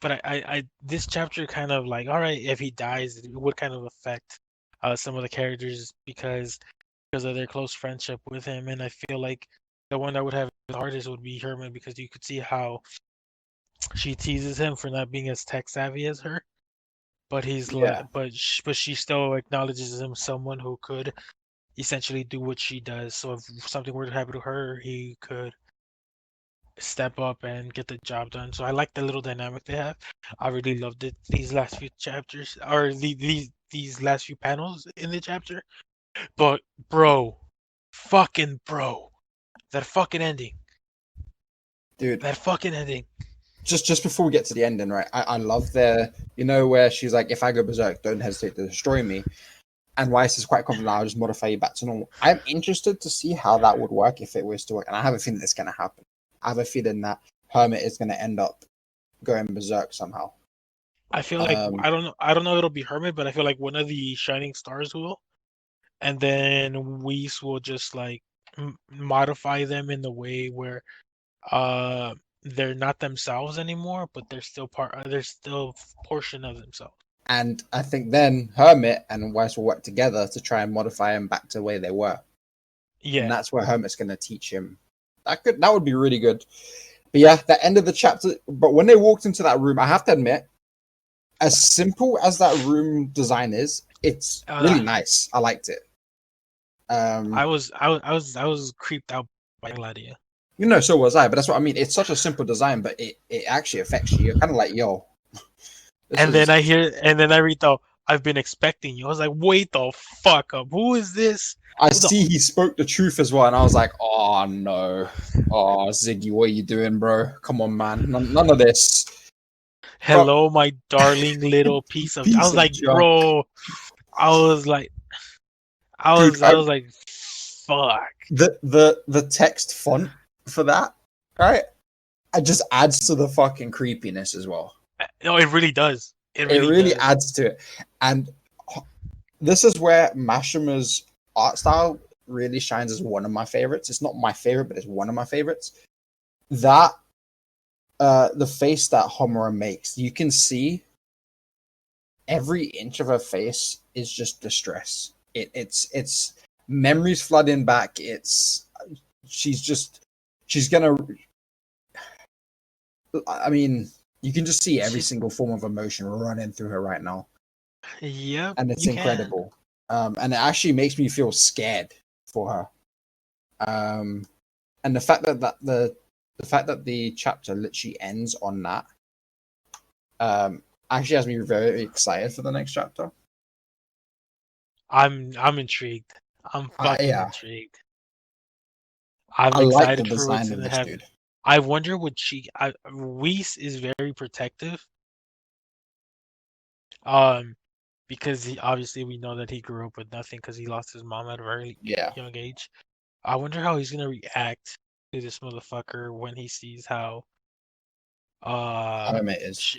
B: But I this chapter kind of like, all right, if he dies, it would kind of affect some of the characters because of their close friendship with him, and I feel like the one that would have the hardest would be Herman because you could see how she teases him for not being as tech savvy as her, but he's
A: yeah.
B: like, but she still acknowledges him someone who could essentially do what she does. So if something were to happen to her, he could step up and get the job done. So I like the little dynamic they have. I really loved it. These last few chapters, or these last few panels in the chapter. But bro, fucking bro, that fucking ending,
A: Dude,
B: that fucking ending.
A: just before we get to the ending, right? I love the where she's like, if I go berserk, don't hesitate to destroy me. And Weiss is quite confident, I'll just modify you back to normal. I'm interested to see how that would work if it was to work, and I have a feeling it's going to happen. I have a feeling that Hermit is going to end up going berserk somehow.
B: I feel like I don't know. I don't know if it'll be Hermit, but I feel like one of the Shining Stars will, and then Whis will just like modify them in the way where they're not themselves anymore, but they're still they're still portion of themselves.
A: And I think then Hermit and Weiss will work together to try and modify him back to the way they were.
B: Yeah,
A: And that's where Hermit's going to teach him. That would be really good. But yeah, the end of the chapter. But when they walked into that room, I have to admit, as simple as that room design is, it's really nice. I liked it.
B: I was creeped out by Gladia.
A: So was I. But that's what I mean. It's such a simple design, but it actually affects you. You're kind of like, yo.
B: Then I read the I've been expecting you. I was like, wait the fuck up. Who is this?
A: I see he spoke the truth as well, and I was like, oh no. Oh, Ziggy, what are you doing, bro? Come on, man. None of this.
B: Hello, my darling little piece of. I was like,
A: junk.
B: bro. I was like, fuck.
A: The text font for that, right? It just adds to the fucking creepiness as well.
B: No, it really does.
A: It really adds to it. And this is where Mashima's art style really shines as one of my favorites. It's not my favorite, but it's one of my favorites. That the face that Homura makes, you can see every inch of her face is just distress. It's memories flooding back. She's gonna. I mean, you can just see every single form of emotion running through her right now.
B: Yeah,
A: and it's incredible. And it actually makes me feel scared for her. And the fact that the chapter literally ends on that, actually has me very excited for the next chapter.
B: I'm intrigued. I'm fucking intrigued. I'm
A: I like
B: excited
A: the
B: for
A: design
B: what's
A: of
B: gonna
A: this
B: happen.
A: dude.
B: I wonder what Whis is very protective. Because obviously we know that he grew up with nothing because he lost his mom at a very young age. I wonder how he's gonna react to this motherfucker when he sees how
A: Hermit is.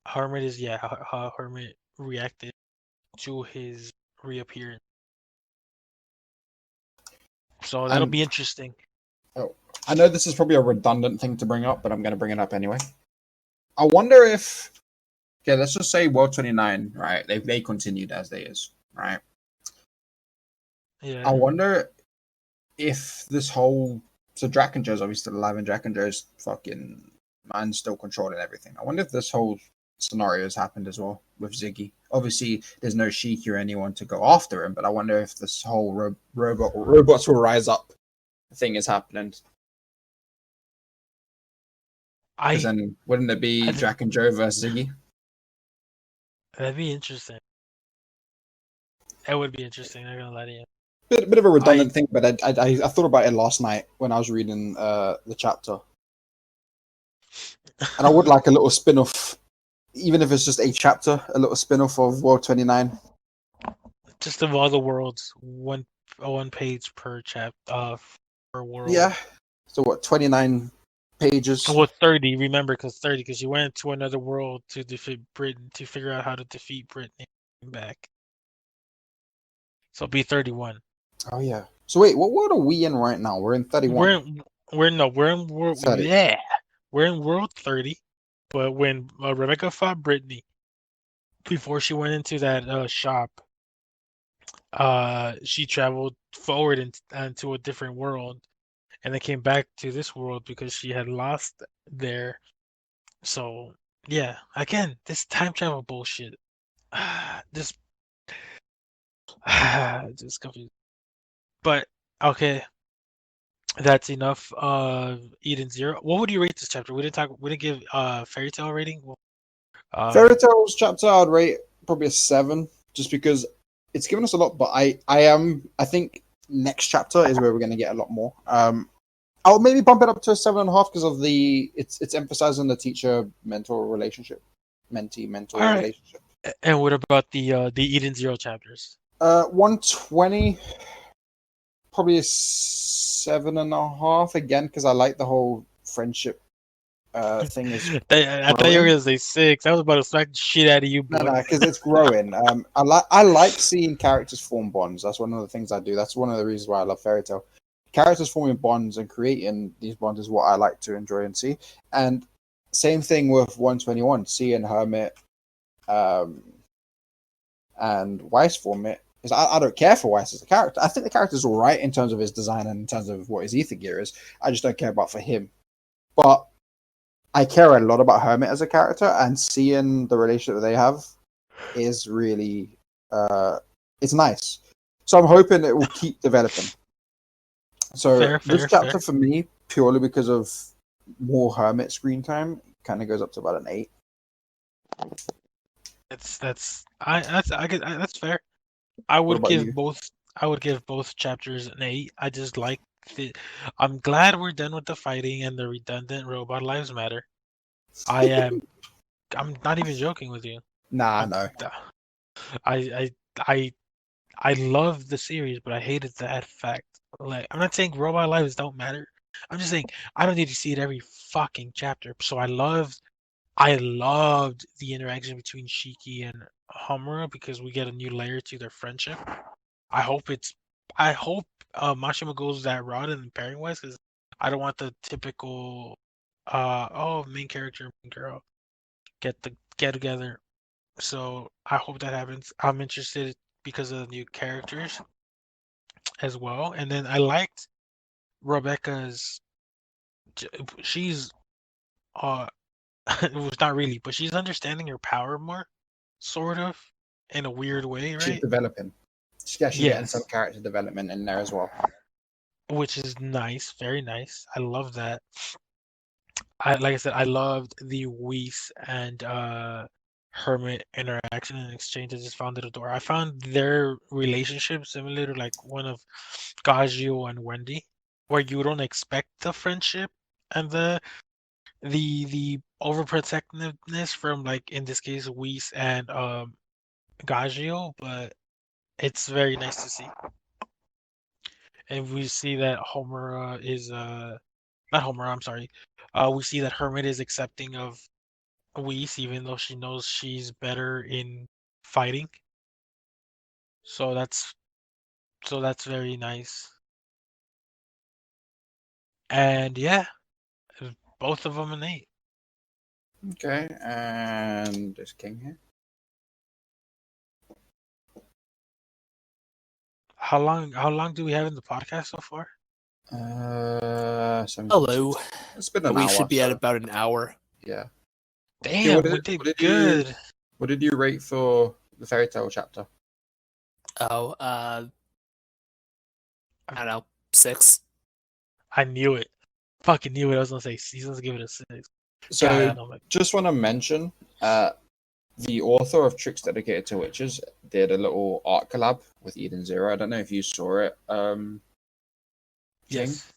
B: How Hermit reacted to his reappearance. So that'll be interesting.
A: Oh, I know this is probably a redundant thing to bring up, but I'm going to bring it up anyway. I wonder if, let's just say World 29, right? They continued as they is, right?
B: Yeah.
A: I wonder if this whole Draken Joe's obviously still alive, and Draken Joe's fucking man still controlling everything. I wonder if this whole scenario has happened as well with Ziggy. Obviously, there's no Shiki or anyone to go after him, but I wonder if this whole robots will rise up thing is happening. Because then wouldn't it be Jack and Joe versus Ziggy?
B: That'd be interesting. That would be interesting. I'm not gonna lie to you.
A: Bit of a redundant thing, but I thought about it last night when I was reading the chapter, and I would like a little spin-off, even if it's just a chapter, a little spin-off of World 29,
B: Just of all the worlds, one page per per world.
A: Yeah. So what? 29 pages.
B: Well, 30. Remember, because you went to another world to defeat Britain to figure out how to defeat Britain and come back. So it'll be 31.
A: Oh yeah. So wait, what world are we in right now? We're in 31.
B: We're in world
A: 30.
B: yeah. We're in world 30. But when Rebecca fought Brittany, before she went into that shop, she traveled forward into a different world, and then came back to this world because she had lost there. So yeah, again, this time travel bullshit. This just confused. But okay, that's enough of Eden Zero. What would you rate this chapter? We didn't give Fairy Tale rating.
A: Fairy Tales chapter I'd rate probably a 7, just because it's given us a lot. But I think next chapter is where we're going to get a lot more. I'll maybe bump it up to a 7.5 because of it's emphasizing the teacher mentor relationship, mentee mentor relationship.
B: And what about the Eden Zero chapters?
A: 120, probably a 7.5 again because I like the whole friendship thing.
B: I thought you were gonna say 6. I was about to smack the shit out of you, boy.
A: No, because it's growing. I like seeing characters form bonds. That's one of the things I do. That's one of the reasons why I love Fairy Tale. Characters forming bonds and creating these bonds is what I like to enjoy and see. And same thing with 121, seeing Hermit and Weiss form it. Because I don't care for Weiss as a character. I think the character's all right in terms of his design and in terms of what his ether gear is. I just don't care about for him. But I care a lot about Hermit as a character, and seeing the relationship that they have is really it's nice. So I'm hoping it will keep developing. So this chapter for me, purely because of more Hermit screen time, kind of goes up to about an 8.
B: That's fair. I would give
A: you?
B: both chapters an 8. I just like I'm glad we're done with the fighting and the redundant robot lives matter. I'm not even joking with you.
A: Nah, no.
B: I love the series, but I hated that fact. Like, I'm not saying robot lives don't matter. I'm just saying I don't need to see it every fucking chapter. So I loved the interaction between Shiki and Homura because we get a new layer to their friendship. I hope Mashima goes that route in pairing wise because I don't want the typical main character main girl get together. So I hope that happens. I'm interested because of the new characters as well. And then I liked Rebecca's. She's it was not really, but she's understanding her power more, sort of, in a weird way, right?
A: She's developing. She's actually getting some character development in there as well,
B: which is nice, very nice. I love that. Like I said, I loved the Whis and Hermit interaction and exchange. I just found it adorable. I found their relationship similar to like one of Gagio and Wendy, where you don't expect the friendship and the overprotectiveness from, like, in this case, Whis and Gagio, but it's very nice to see. And we see that Homura is not Homura, I'm sorry. We see that Hermit is accepting of Whis, even though she knows she's better in fighting. So that's very nice. And yeah, both of them an 8.
A: Okay, and there's King here.
B: How long do we have in the podcast so far?
C: Hello.
A: It's been an hour.
C: We should be at about an hour.
A: Yeah.
B: Damn, we did good.
A: What did you rate for the Fairy Tale chapter?
C: Oh, I don't know, 6.
B: I knew it. Fucking knew it. I was gonna say seasons. Give it a 6.
A: So, just want to mention, the author of Tricks Dedicated to Witches did a little art collab with Eden Zero. I don't know if you saw it.
B: Yes.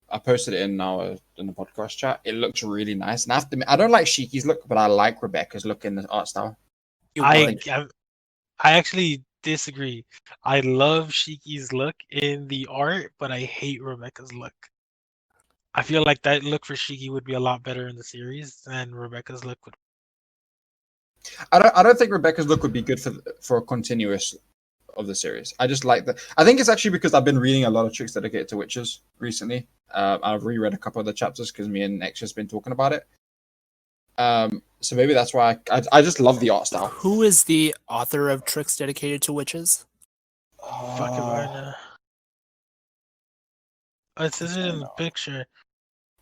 A: I posted it in the podcast chat. It looks really nice, and I don't like Shiki's look, but I like Rebecca's look in the art style.
B: I actually disagree. I love Shiki's look in the art, but I hate Rebecca's look. I feel like that look for Shiki would be a lot better in the series than Rebecca's look would.
A: I don't think Rebecca's look would be good for a continuous of the series. I just like that. I think it's actually because I've been reading a lot of tricks dedicated to witches recently. I've reread a couple of the chapters because me and X has been talking about it. So maybe that's why I just love the art style.
C: Who is the author of tricks dedicated to witches?
B: Fuck if I know. It says it in the picture.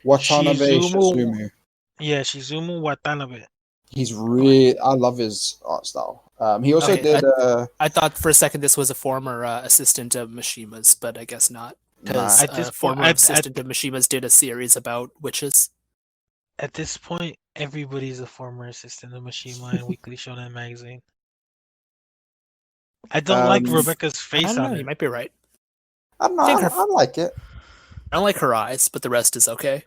A: Watanabe
B: Shizumu.
A: Shizumu.
B: Yeah, Shizumu Watanabe.
A: He's really. I love his art style. He also
C: Okay,
A: did.
C: I thought for a second this was a former assistant of Mishima's, but I guess not. Because
B: At this
C: former
B: point-
C: assistant of Mishima's did a series about witches.
B: At this point, everybody's a former assistant of Mishima in Weekly Shonen magazine. I don't like Rebecca's
C: I
B: face
C: don't know.
B: on
C: You
B: it.
C: might be right.
A: I don't know.
C: think
A: I like it.
C: I don't like her eyes, but the rest is okay.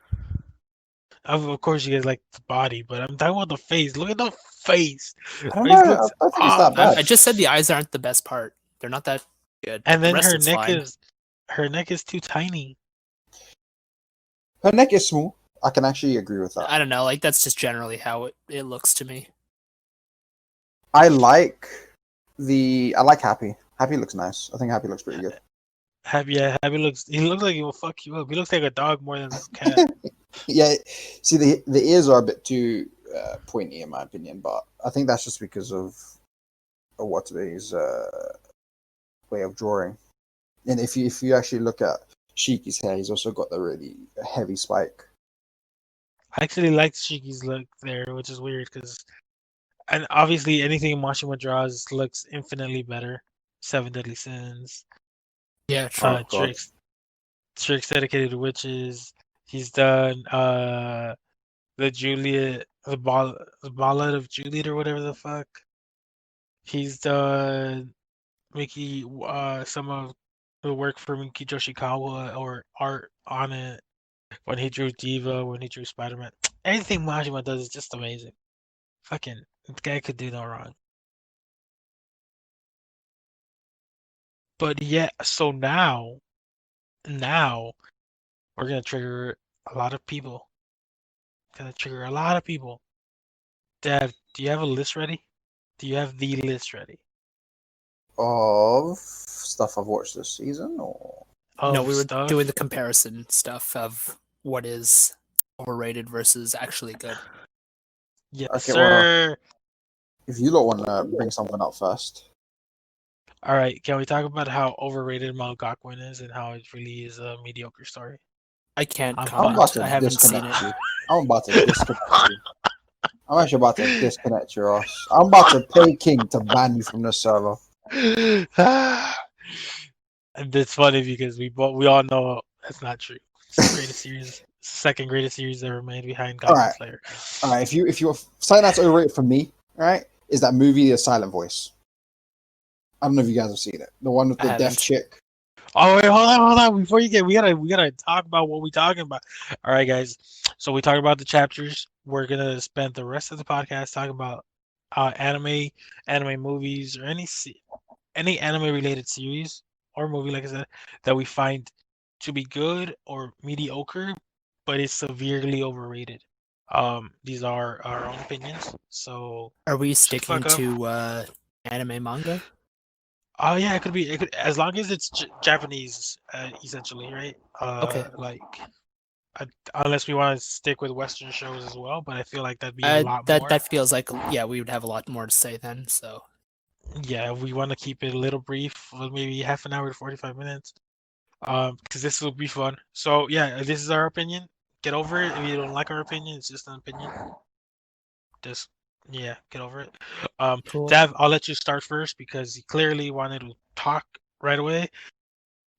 B: Of course, you guys like the body, but I'm talking about the face. Look at the face.
A: I don't
B: Face
A: know.
B: looks
A: I think it's that
B: off.
A: bad.
C: I just said the eyes aren't the best part. They're not that good.
B: And
C: the
B: then
C: rest
B: her
C: is
B: neck
C: fine.
B: her neck is too tiny.
A: Her neck is small. I can actually agree with that.
C: I don't know. Like that's just generally how it looks to me.
A: I like Happy. Happy looks nice. I think Happy looks pretty good.
B: Happy looks. He looks like he will fuck you up. He looks like a dog more than a cat.
A: Yeah, see the ears are a bit too pointy in my opinion, but I think that's just because of Watabe's way of drawing. And if you actually look at Shiki's hair, he's also got the really heavy spike.
B: I actually like Shiki's look there, which is weird because, and obviously anything Mashima draws looks infinitely better. Seven Deadly Sins,
C: Yeah, true.
A: God.
B: tricks dedicated to witches. He's done the Juliet, the Ballad of Juliet or whatever the fuck. He's done Miki some of the work for Miki Yoshikawa or art on it. When he drew Diva, when he drew Spider-Man. Anything Mashima does is just amazing. Fucking, the guy could do no wrong. But yeah, so now, we're gonna trigger a lot of people. Dad, do you have a list ready? Do you have the list ready?
A: Of stuff I've watched this season, or
C: No,
B: Of
C: we were
B: stuff?
C: doing the comparison stuff of what is overrated versus actually good.
B: Yes,
A: Okay,
B: sir.
A: if you lot want to bring something up first.
B: All right, can we talk about how overrated Mount Gakuen is and how it really is a mediocre story?
C: I can't
B: I'm
A: I'm about
C: comment.
A: to
C: I haven't seen
A: disconnect
C: it.
A: you. I'm about to disconnect you. I'm actually about to disconnect your ass. I'm about to pay King to ban you from the server.
B: And it's funny because we all know that's not true. It's the greatest series, second greatest series ever made behind Goblin
A: Alright.
B: Slayer.
A: All right, if you're something that's overrated for me, all right, is that movie The Silent Voice. I don't know if you guys have seen it. The one with
C: I
A: the deaf
C: haven't.
A: chick.
B: Oh wait, hold on. Before you get, we gotta talk about what we talking about. All right, guys. So we talked about the chapters. We're gonna spend the rest of the podcast talking about anime movies, or any anime related series or movie, like I said, that we find to be good or mediocre, but is severely overrated. These are our own opinions. So
C: Are we
B: shut the
C: sticking
B: fuck up.
C: to anime manga?
B: Oh yeah, it could be. It could, as long as it's Japanese, essentially, right?
C: Okay.
B: Like, unless we want to stick with Western shows as well, but I feel like that'd be a lot more.
C: That feels like we would have a lot more to say then. So
B: Yeah, we want to keep it a little brief, maybe half an hour to 45 minutes. Because this will be fun. So yeah, this is our opinion. Get over it. If you don't like our opinion, it's just an opinion. Just get over it.
C: cool.
B: Dav, I'll let you start first because he clearly wanted to talk right away.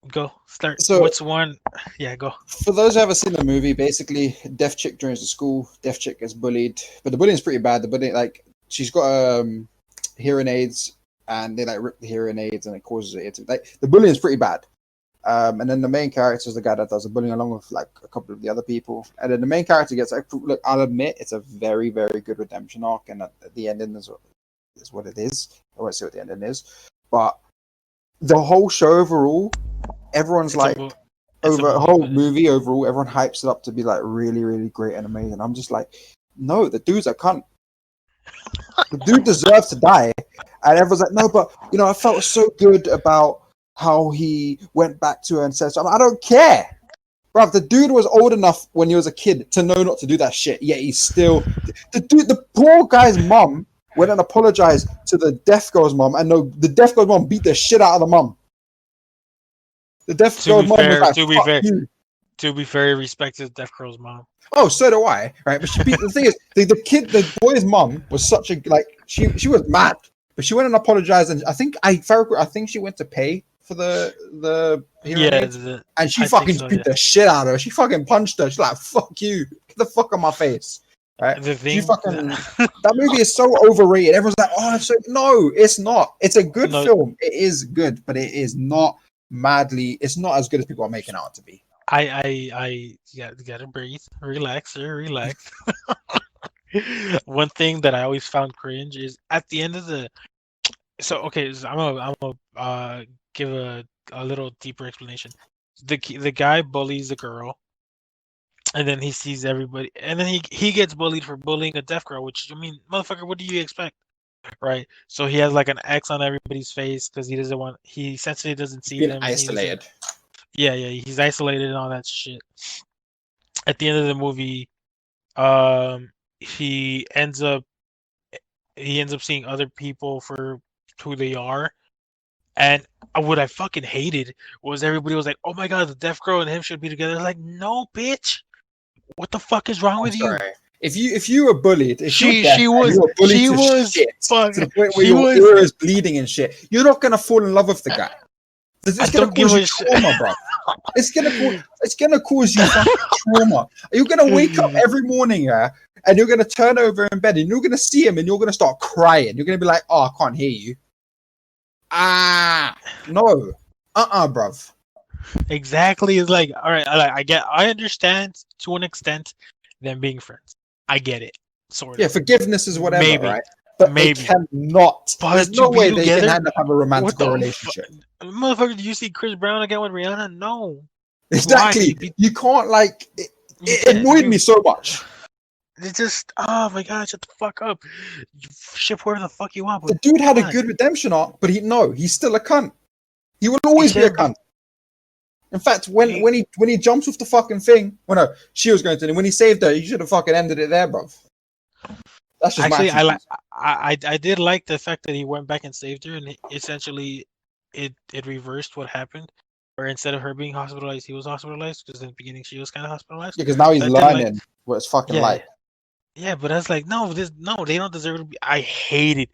B: Go start.
A: So-
B: What's one? Yeah, go.
A: For those who haven't seen the movie, basically, deaf chick joins the school. Deaf chick gets bullied, but the bullying's pretty bad. The bullying, like, she's got hearing aids, and they like rip the hearing aids, and it causes it to like the bullying is pretty bad. And then the main character is the guy that does the bullying along with like a couple of the other people. And then the main character gets like, look, I'll admit it's a very, very good redemption arc, and at the ending is what it is. I won't say what the ending is, but the whole show overall, everyone's
B: It's a
A: like
B: mo- it's a
A: over a
B: movie,
A: whole
B: but
A: movie overall, everyone hypes it up to be like really, really great and amazing. I'm just like, no, the dude's a cunt. The dude deserves to die. And everyone's like, no, but I felt so good about how he went back to her and said something. I don't care. Bruv, the dude was old enough when he was a kid to know not to do that shit. Yet he's still the poor guy's mum went and apologized to the deaf girl's mum, and no, the deaf girl's mum beat the shit out of the mum. The deaf
B: to be
A: girl's mum was
B: fair,
A: like,
B: to be
A: "Fuck
B: fair,
A: you."
B: to be fair, respect his deaf girl's mom.
A: Oh, so do I, right? But the thing is, the boy's mum was such a she was mad, but she went and apologized, and I think she went to pay for the hearing
B: Yeah,
A: aids, and she
B: I think
A: fucking
B: so.
A: beat
B: Yeah.
A: the shit out of her. She fucking punched her. She's like, "Fuck you, get the fuck on my face." Right?
B: The
A: She
B: thing,
A: fucking that movie is so overrated. Everyone's like, "Oh, it's so no, it's not. It's a good
B: No.
A: film. It is good, but it is not madly. It's not as good as people are making it out to be."
B: I gotta breathe, relax, sir, relax. One thing that I always found cringe is at the end of the. So okay, so I'm gonna give a little deeper explanation. The guy bullies the girl, and then he sees everybody, and then he gets bullied for bullying a deaf girl. Which, I mean, motherfucker, what do you expect, right? So he has like an X on everybody's face because he essentially doesn't see
A: Being
B: them, and
A: isolated.
B: yeah, he's isolated and all that shit. At the end of the movie, um, he ends up seeing other people for who they are. And what I fucking hated was everybody was like, "Oh my god, the deaf girl and him should be together." Like, no, bitch. What the fuck is wrong
A: I'm
B: with you?
A: sorry. If you were bullied, if you were
B: She
A: deaf
B: she
A: and
B: was
A: you were bullied
B: she
A: to
B: was
A: shit
B: fuck.
A: to the point where
B: She
A: your
B: was.
A: ear is bleeding and shit, you're not gonna fall in love with the guy.
B: I
A: It's gonna
B: don't give
A: cause you
B: a shit.
A: trauma, bro. It's gonna cause you fucking trauma. You're gonna wake up every morning, yeah, and you're gonna turn over in bed and you're gonna see him and you're gonna start crying. You're gonna be like, "Oh, I can't hear you." No, bruv.
B: Exactly. It's like, all right, I understand to an extent them being friends. I get it, sort
A: Yeah,
B: of.
A: forgiveness is whatever,
B: Maybe,
A: right? But
B: maybe.
A: they cannot. There's
B: But to
A: no
B: be
A: way they can
B: together,
A: end up having a
B: what
A: romantic
B: the
A: relationship.
B: motherfucker? Did you see Chris Brown again with Rihanna? No.
A: Exactly.
B: Why?
A: You can't like
B: You
A: it
B: can't.
A: annoyed me so much.
B: It's just, oh my god, shut the fuck up. You ship wherever the fuck you want,
A: The
B: but
A: dude had
B: come
A: a
B: on.
A: good redemption arc, but he's still a cunt. He will
B: He
A: always be a
B: can't be.
A: cunt. In fact, when he jumps off the fucking thing, well no, she was going to, when he saved her, he should have fucking ended it there, bruv. That's just
B: Actually,
A: my attitude.
B: I did like the fact that he went back and saved her, and essentially, it reversed what happened. Where instead of her being hospitalized, he was hospitalized because in the beginning she was kind of hospitalized.
A: Yeah, because now he's
B: So I did like,
A: learning what it's fucking
B: yeah,
A: like.
B: yeah. But I was like, no, they don't deserve to be. I hate it.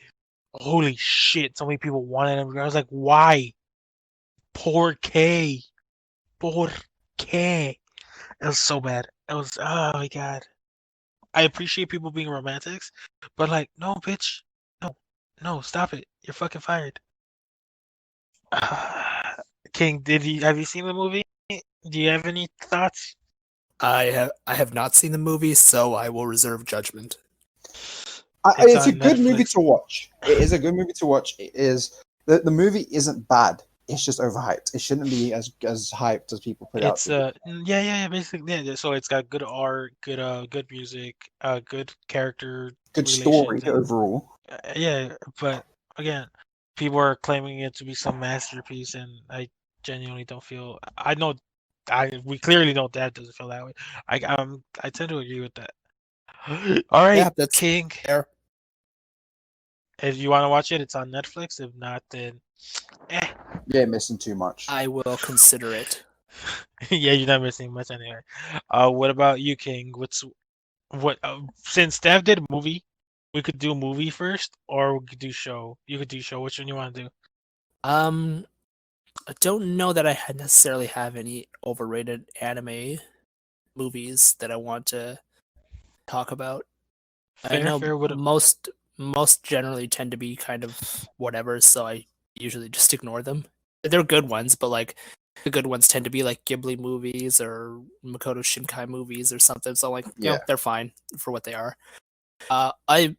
B: Holy shit! So many people wanted him. I was like, why? Poor K. Poor K. It was so bad. It was, oh my god. I appreciate people being romantics, but like, no, bitch, no, no, stop it. You're fucking fired. King, have you seen the movie? Do you have any thoughts?
C: I have not seen the movie, so I will reserve judgment.
A: It's a
B: on
A: good movie
B: Netflix.
A: to watch. It is a good movie to watch. It is the movie isn't bad. It's just overhyped. It shouldn't be as hyped as people put it out
B: It's
A: to
B: yeah, basically yeah. So it's got good art, good music, good character
A: be. Good story
B: relations, and
A: overall.
B: yeah. But again, people are claiming it to be some masterpiece, and I genuinely don't feel. I know, we clearly know Dad doesn't feel that way. I tend to agree with that. All right,
C: Yeah, that's
B: King.
C: fair.
B: If you want to watch it, it's on Netflix. If not, then
A: Yeah, missing too much.
C: I will consider it.
B: yeah, you're not missing much anyway. What about you, King? Since Steph did a movie, we could do movie first, or we could do show. You could do show. Which one you want to do?
C: I don't know that I necessarily have any overrated anime movies that I want to talk about. I know
B: Fair. What?
C: most generally tend to be kind of whatever, so I usually just ignore them. They're good ones, but like the good ones tend to be like Ghibli movies or Makoto Shinkai movies or something. So like,
A: Yeah.
C: they're fine for what they are. I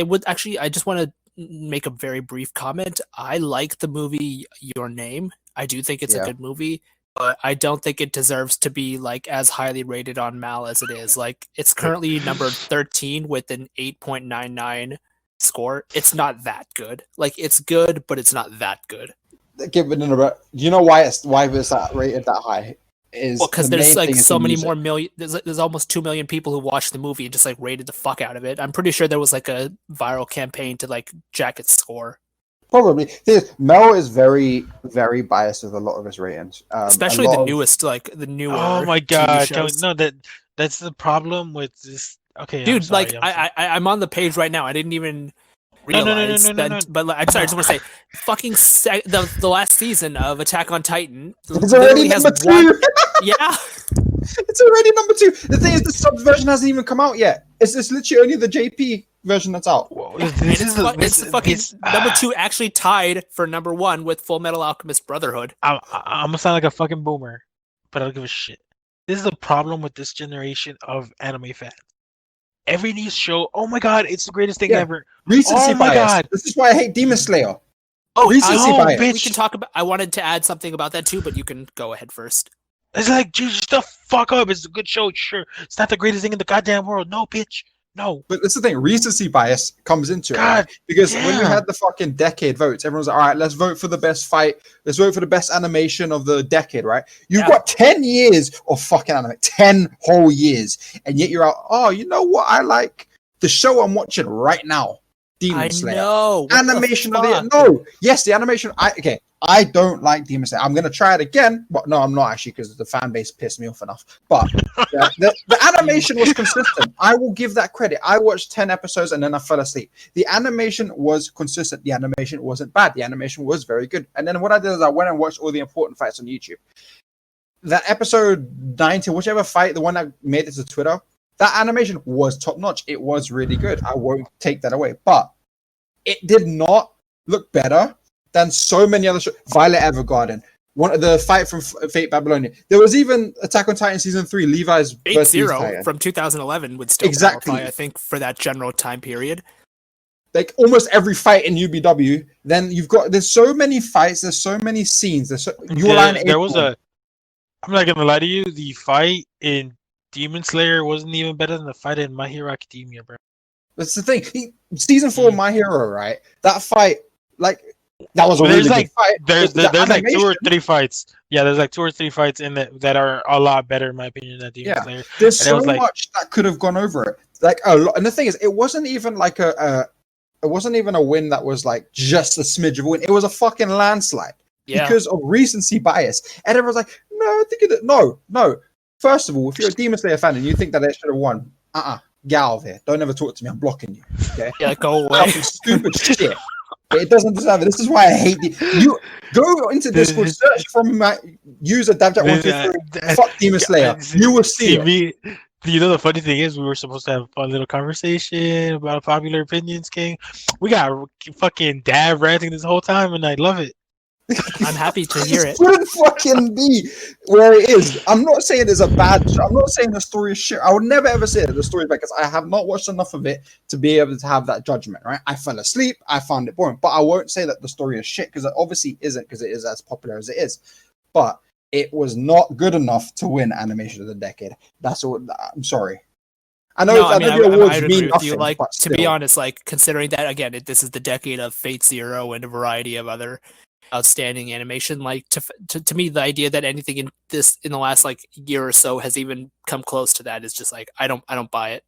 C: would actually, I just want to make a very brief comment. I like the movie Your Name. I do think it's a good movie, but I don't think it deserves to be like as highly rated on Mal as it is. Like it's currently number 13 with an 8.99 score. It's not that good. Like it's good, but it's not that good.
A: Okay, but no, you know why it's that rated that high? Is
C: because there's like so many more million. There's almost 2 million people who watched the movie and just like rated the fuck out of it. I'm pretty sure there was like a viral campaign to like jack its score.
A: Probably. Mel is very, very biased with a lot of his ratings,
C: especially the newest, like the newer.
B: Oh my god! No, that's the problem with this. Okay,
C: dude,
B: I'm sorry,
C: I'm on the page right now. I didn't even realize that. But like, I'm sorry, I just want to say, fucking the last season of Attack on Titan
A: it's already number 2.
C: Yeah,
A: it's already number 2. The thing is, the sub version hasn't even come out yet. It's literally only the JP version that's out.
C: It's fucking number 2, actually tied for number 1 with Full Metal Alchemist Brotherhood.
B: I'm gonna sound like a fucking boomer, but I don't give a shit. This is the problem with this generation of anime fans. Every new show, oh my god, it's the greatest thing ever.
A: Recency bias. God. This is why I hate Demon Slayer.
C: Recency bias. We can talk about. I wanted to add something about that too, but you can go ahead first.
B: It's like, dude, just the fuck up. It's a good show, sure. It's not the greatest thing in the goddamn world. No, bitch. No.
A: But that's the thing. Recency bias comes into it. Right? Because when we had the fucking decade votes, everyone's like, all right, let's vote for the best fight. Let's vote for the best animation of the decade, right? You've got 10 years of fucking anime. 10 whole years. And yet you're out, oh, you know what I like? The show I'm watching right now. Demon Slayer.
C: Know.
A: Animation of the... No. Yes, the animation... I don't like Demon Slayer. I'm going to try it again. But no, I'm not actually, because the fan base pissed me off enough. But the animation was consistent. I will give that credit. I watched 10 episodes and then I fell asleep. The animation was consistent. The animation wasn't bad. The animation was very good. And then what I did is I went and watched all the important fights on YouTube. That episode 90, whichever fight, the one that made it to Twitter, that animation was top-notch. It was really good. I won't take that away. But it did not look better than so many other shows. Violet Evergarden, one of the fight from Fate Babylonia. There was even Attack on Titan season 3, Levi's
C: versus 8-0 from 2011 would still qualify, I think, for that general time period.
A: Like almost every fight in UBW. Then there's so many fights, there's so many scenes.
B: There was I'm not gonna lie to you, the fight in Demon Slayer wasn't even better than the fight in My Hero Academia, bro.
A: That's the thing. Season 4 of My Hero, right? That fight, like, that was a really good fight.
B: There's like 2 or 3 fights. Yeah, there's like 2 or 3 fights in that are a lot better, in my opinion, than Demon Slayer.
A: There's so much that could have gone over it. Like a lot. And the thing is, it wasn't even like it wasn't even a win that was like just a smidge of a win. It was a fucking landslide because of recency bias. And everyone's like, no, I think it. No. First of all, if you're a Demon Slayer fan and you think that they should have won, get out of here. Don't ever talk to me. I'm blocking you. Okay?
C: Yeah, go away.
A: Stupid shit. It doesn't deserve it. This is why I hate you. Go into Discord, search from my user Dabjack123. Fuck Demon Slayer. You will see it.
B: You know the funny thing is, we were supposed to have a fun little conversation about popular opinions, King. We got fucking Dab ranting this whole time, and I love it.
C: I'm happy to hear it.
A: It shouldn't fucking be where it is. I'm not saying it's a bad show. I'm not saying the story is shit. I would never ever say that the story is bad because I have not watched enough of it to be able to have that judgment, right? I fell asleep. I found it boring. But I won't say that the story is shit because it obviously isn't, because it is as popular as it is. But it was not good enough to win Animation of the Decade. That's all. I'm sorry. I know the awards mean nothing.
C: Like, to be honest, like considering that again, this is the decade of Fate Zero and a variety of other outstanding animation. Like to me, the idea that anything in the last like year or so has even come close to that is just like I don't buy it.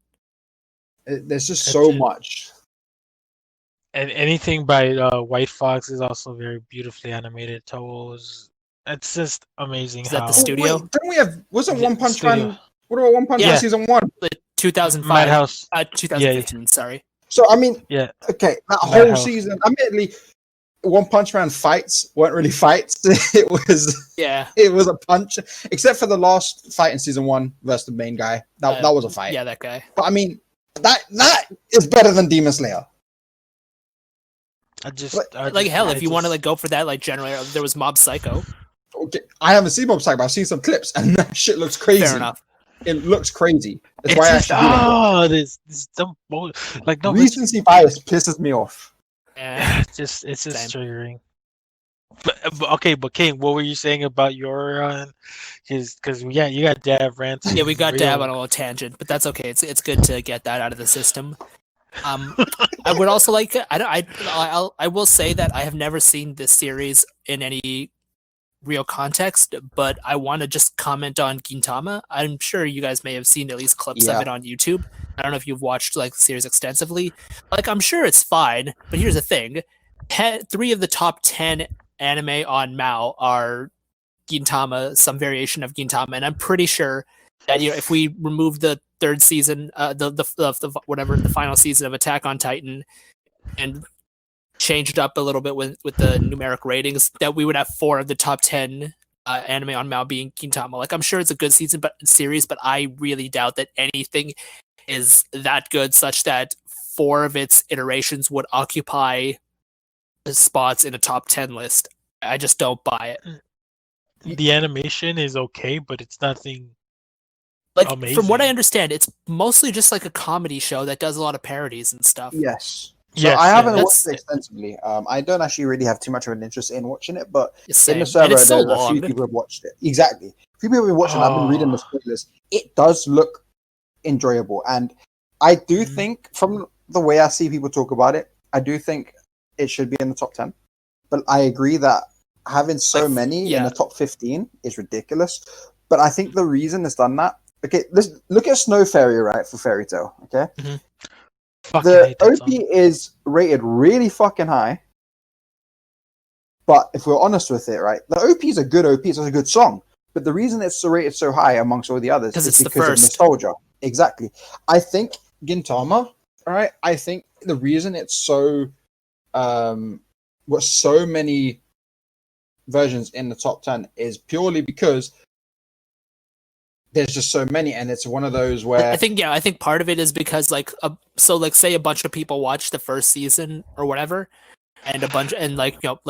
A: There's just so much.
B: And anything by White Fox is also very beautifully animated. It's just amazing.
C: Is that the studio?
A: Wait, don't we have? Wasn't One Punch Man? What about One Punch Man season 1?
C: The 2005.
B: Madhouse.
C: 2015. Sorry.
A: So I mean, okay, that whole season. Admittedly, One Punch Man fights weren't really fights. It was a punch, except for the last fight in season 1 versus the main guy. That was a fight.
C: Yeah, that guy.
A: But I mean, that is better than Demon Slayer.
C: If you want to like go for that, like generally, there was Mob Psycho.
A: Okay, I haven't seen Mob Psycho, but I've seen some clips, and that shit looks crazy.
C: Fair enough.
A: It looks crazy. That's
B: why this dumb like no
A: recency bias pisses me off.
B: It's just
C: Same.
B: triggering. But King, what were you saying about your? Because yeah, you got dab rants.
C: Yeah, we got
B: real.
C: Dab on a little tangent, but that's okay. It's good to get that out of the system. I would also like I will say that I have never seen this series in any real context, but I want to just comment on Gintama. I'm sure you guys may have seen at least clips of
A: Yeah.
C: it on YouTube. I don't know if you've watched like the series extensively. Like I'm sure it's fine, but here's the thing: 3 of the top 10 anime on Mao are Gintama, some variation of Gintama, and I'm pretty sure that if we remove the third season, the whatever the final season of Attack on Titan, and changed up a little bit with the numeric ratings, that we would have 4 of the top 10 anime on Mao being Gintama. Like I'm sure it's a good series, but I really doubt that anything is that good, such that 4 of its iterations would occupy spots in a top 10 list. I just don't buy it.
B: The animation is okay, but it's nothing.
C: Like
B: amazing.
C: From what I understand, it's mostly just like a comedy show that does a lot of parodies and stuff.
A: Yes. So
B: Yes,
A: I haven't
C: yeah,
A: watched it extensively. I don't actually really have too much of an interest in watching it, but
C: Same.
A: in the server,
C: And it's so
A: there's a
C: long.
A: few people who have watched it. Exactly. A few people have been watching it. I've been reading the
B: Oh.
A: spoilers. It does look enjoyable. And I do think, from the way I see people talk about it, I do think it should be in the top 10. But I agree that having so many in the top 15 is ridiculous. But I think the reason it's done that, okay, let's look at Snow Fairy, right, for Fairy Tail, okay? The OP is rated really fucking high. But if we're honest with it, right, the OP is a good OP, it's a good song. But the reason it's rated so high amongst all the others is because of nostalgia. Exactly. I think Gintama, all right, I think the reason it's so so many versions in the top 10 is purely because there's just so many, and it's one of those where
C: I think part of it is because say a bunch of people watch the first season or whatever, and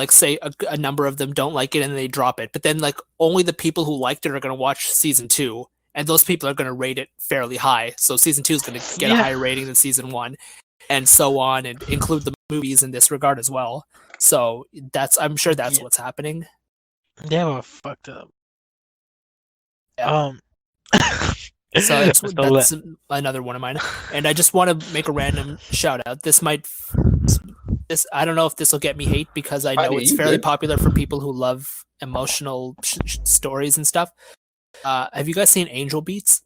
C: say a number of them don't like it and they drop it, but then like only the people who liked it are going to watch season 2, and those people are going to rate it fairly high, so season 2 is going to get a higher rating than season 1, and so on, and include the movies in this regard as well. So I'm sure that's what's happening.
B: They were fucked up.
C: Yeah. So that's another one of mine, and I just want to make a random shout out. I don't know if this will get me hate, because I know it's fairly popular for people who love emotional stories and stuff. Have you guys seen Angel Beats?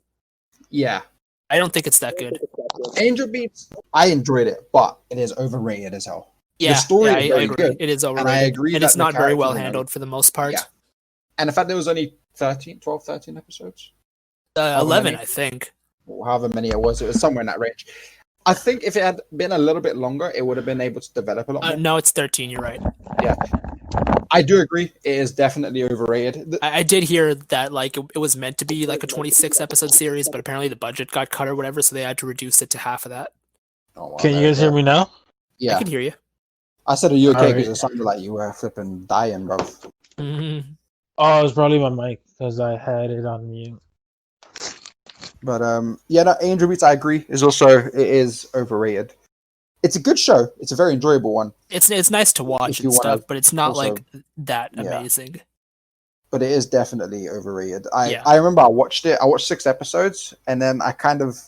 A: Yeah.
C: I don't think it's that good.
A: Angel Beats, I enjoyed it, but it is overrated as hell.
C: Yeah,
A: the story is very
C: I agree.
A: good.
C: It is overrated.
A: And I agree
C: and
A: that
C: it's not very well handled for the most part.
A: Yeah. And the fact there was only 13 episodes?
C: 11, I think.
A: However many it was somewhere in that range. I think if it had been a little bit longer, it would have been able to develop a lot more.
C: No, it's 13, you're right.
A: Yeah. I do agree. It is definitely overrated.
C: I did hear that like it was meant to be like a 26 episode series, but apparently the budget got cut or whatever, so they had to reduce it to half of that.
A: Oh, well,
B: can you guys hear me now?
A: Yeah.
C: I can hear you.
A: I said, are you okay? Because it sounded like you were flipping dying, bro.
C: Mm-hmm.
B: Oh, it was probably my mic because I had it on mute.
A: But Angel Beats, I agree. It is overrated. It's a good show. It's a very enjoyable one.
C: It's nice to watch and stuff, but it's not like that amazing.
A: But it is definitely overrated. I remember I watched it. I watched 6 episodes, and then I kind of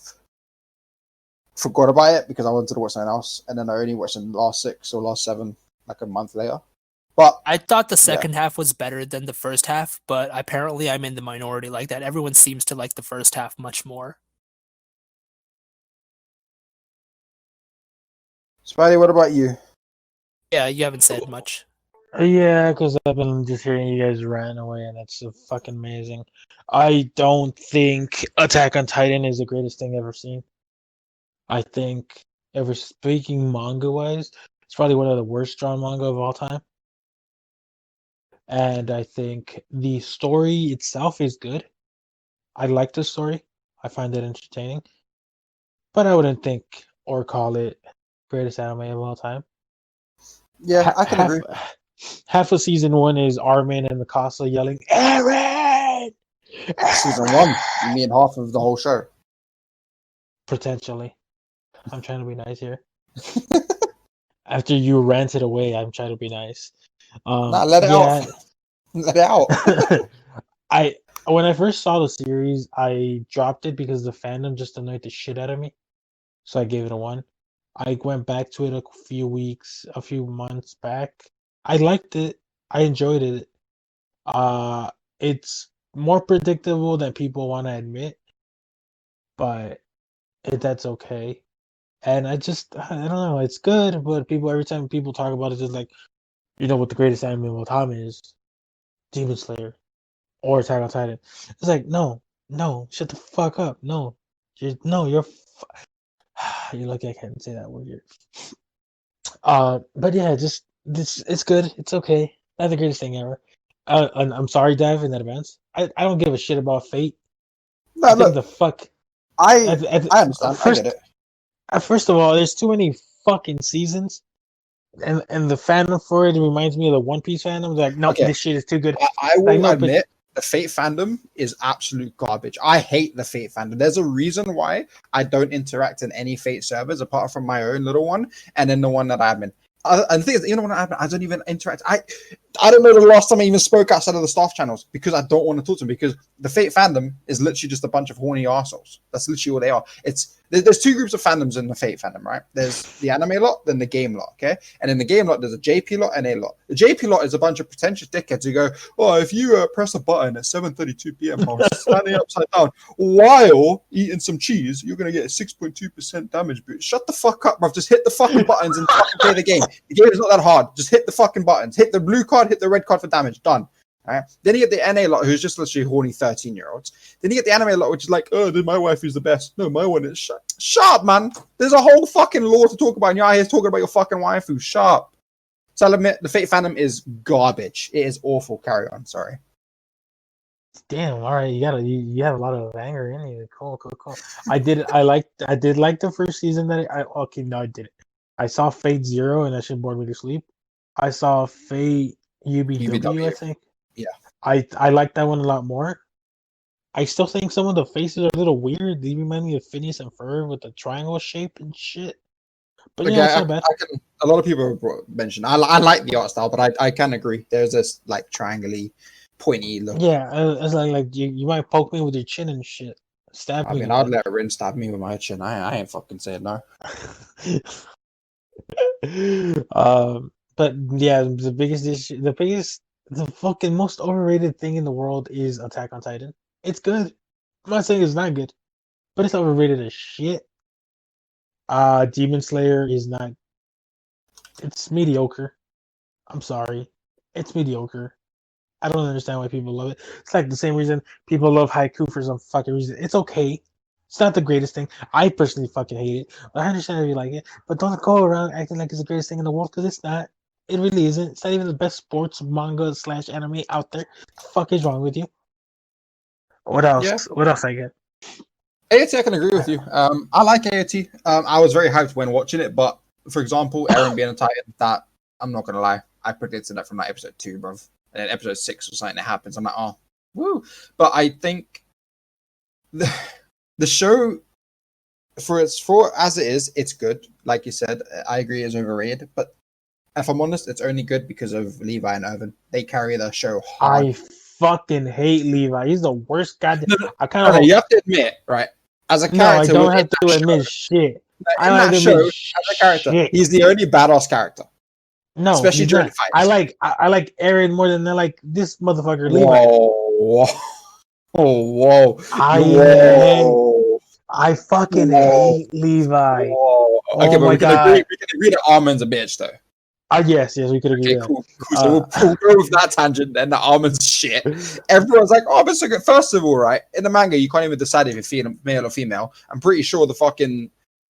A: forgot about it because I wanted to watch something else. And then I only watched the last 6 or last 7 like a month later. But
C: I thought the second half was better than the first half, but apparently I'm in the minority like that. Everyone seems to like the first half much more.
A: Spidey, what about you?
C: Yeah, you haven't said much.
B: Yeah, because I've been just hearing you guys rant away, and it's fucking amazing. I don't think Attack on Titan is the greatest thing I've ever seen. I think, ever speaking manga-wise, it's probably one of the worst drawn manga of all time. And I think the story itself is good. I like the story. I find it entertaining. But I wouldn't think or call it greatest anime of all time.
A: Yeah, I can agree.
B: Half of season 1 is Armin and Mikasa yelling, Eren!
A: Season 1? You mean half of the whole show?
B: Potentially. I'm trying to be nice here. After you ranted away, I'm trying to be nice.
A: Nah, let it out. Let it out.
B: I when I first saw the series, I dropped it because the fandom just annoyed the shit out of me. So I gave it a 1. I went back to it a few months back. I liked it. I enjoyed it. It's more predictable than people want to admit, but that's okay. And I don't know, it's good, but every time people talk about it, just like, what the greatest anime of all time is, Demon Slayer or Attack on Titan. It's like, no, shut the fuck up. No, you're you're lucky I can't say that word here. But yeah, just this, it's good. It's okay. Not the greatest thing ever. And I'm sorry, Dev, in advance. I don't give a shit about Fate.
A: No,
B: I think
A: look,
B: the fuck.
A: I understand. I get it.
B: First of all, there's too many fucking seasons, and the fandom for it reminds me of the One Piece fandom. Like, no,
A: Okay.
B: this shit is too good.
A: I
B: Like,
A: will
B: no,
A: admit the Fate fandom is absolute garbage. I hate the Fate fandom. There's a reason why I don't interact in any Fate servers apart from my own little one and then the one that I'm in. And the thing is, when I don't even interact. I don't know the last time I even spoke outside of the staff channels because I don't want to talk to them, because the Fate fandom is literally just a bunch of horny arseholes. That's literally what they are. There's two groups of fandoms in the Fate fandom, right? There's the anime lot, then the game lot, okay? And in the game lot, there's a JP lot and A lot. The JP lot is a bunch of pretentious dickheads who go, oh, if you press a button at 7:32 p.m. while standing upside down while eating some cheese, you're going to get a 6.2% damage boost. Shut the fuck up, bruv. Just hit the fucking buttons and fucking play the game. The game is not that hard. Just hit the fucking buttons. Hit the blue card, hit the red card for damage. Done. Right? Then you get the NA lot, who's just literally horny 13-year-olds. Then you get the anime lot, which is like, oh, my wife is the best. No, my one is shut up, man. There's a whole fucking lore to talk about, and you're out here talking about your fucking waifu. Shut up. So I'll admit, the Fate fandom is garbage. It is awful. Carry on. Sorry.
B: Damn, all right, you have a lot of anger in you. Cool. I did like the first season okay, no, I didn't. I saw Fate Zero and that shit bored me to sleep. I saw Fate UBW, I think.
A: Yeah.
B: I like that one a lot more. I still think some of the faces are a little weird. They remind me of Phineas and Ferb with the triangle shape and shit. But yeah, it's not bad.
A: A lot of people have mentioned I like the art style, but I can agree. There's this like triangle-y, pointy look.
B: Yeah, it's like you might poke me with your chin and shit. Stab me.
A: I mean, I'd let Rin stab me with my chin. I ain't fucking saying no.
B: But yeah, the fucking most overrated thing in the world is Attack on Titan. It's good. I'm not saying it's not good, but it's overrated as shit. Demon Slayer is not. It's mediocre. I'm sorry. It's mediocre. I don't understand why people love it. It's like the same reason people love haiku for some fucking reason. It's okay. It's not the greatest thing. I personally fucking hate it. But I understand if you like it. But don't go around acting like it's the greatest thing in the world, because it's not. It really isn't. It's not even the best sports manga / anime out there. The fuck is wrong with you? What else?
A: Yeah.
B: What else I get?
A: AOT, I can agree with you. I like AOT. I was very hyped when watching it, but for example, Eren being a Titan, that I'm not gonna lie, I predicted that from like episode 2, bruv. And then episode 6 or something that happens. I'm like, oh, woo. But I think the show, for as it is, it's good. Like you said, I agree it's overrated. But if I'm honest, it's only good because of Levi and Irvin. They carry the show hard.
B: I fucking hate Levi. He's the worst guy. I kind
A: of. You have to admit, right? As a character,
B: no, I don't have to admit shit.
A: In that show, as a character, he's the only badass character.
B: No,
A: especially during fights.
B: I like Eren more than I like this motherfucker
A: Levi. Whoa.
B: I fucking hate Levi.
A: Whoa. Okay, but we can agree that Armin's a bitch, though.
B: Yes, we could agree.
A: Okay, cool. So we'll go with that tangent. Then the Armin's shit. Everyone's like, "Oh, but so good." First of all, right, in the manga, you can't even decide if you're male or female. I'm pretty sure the fucking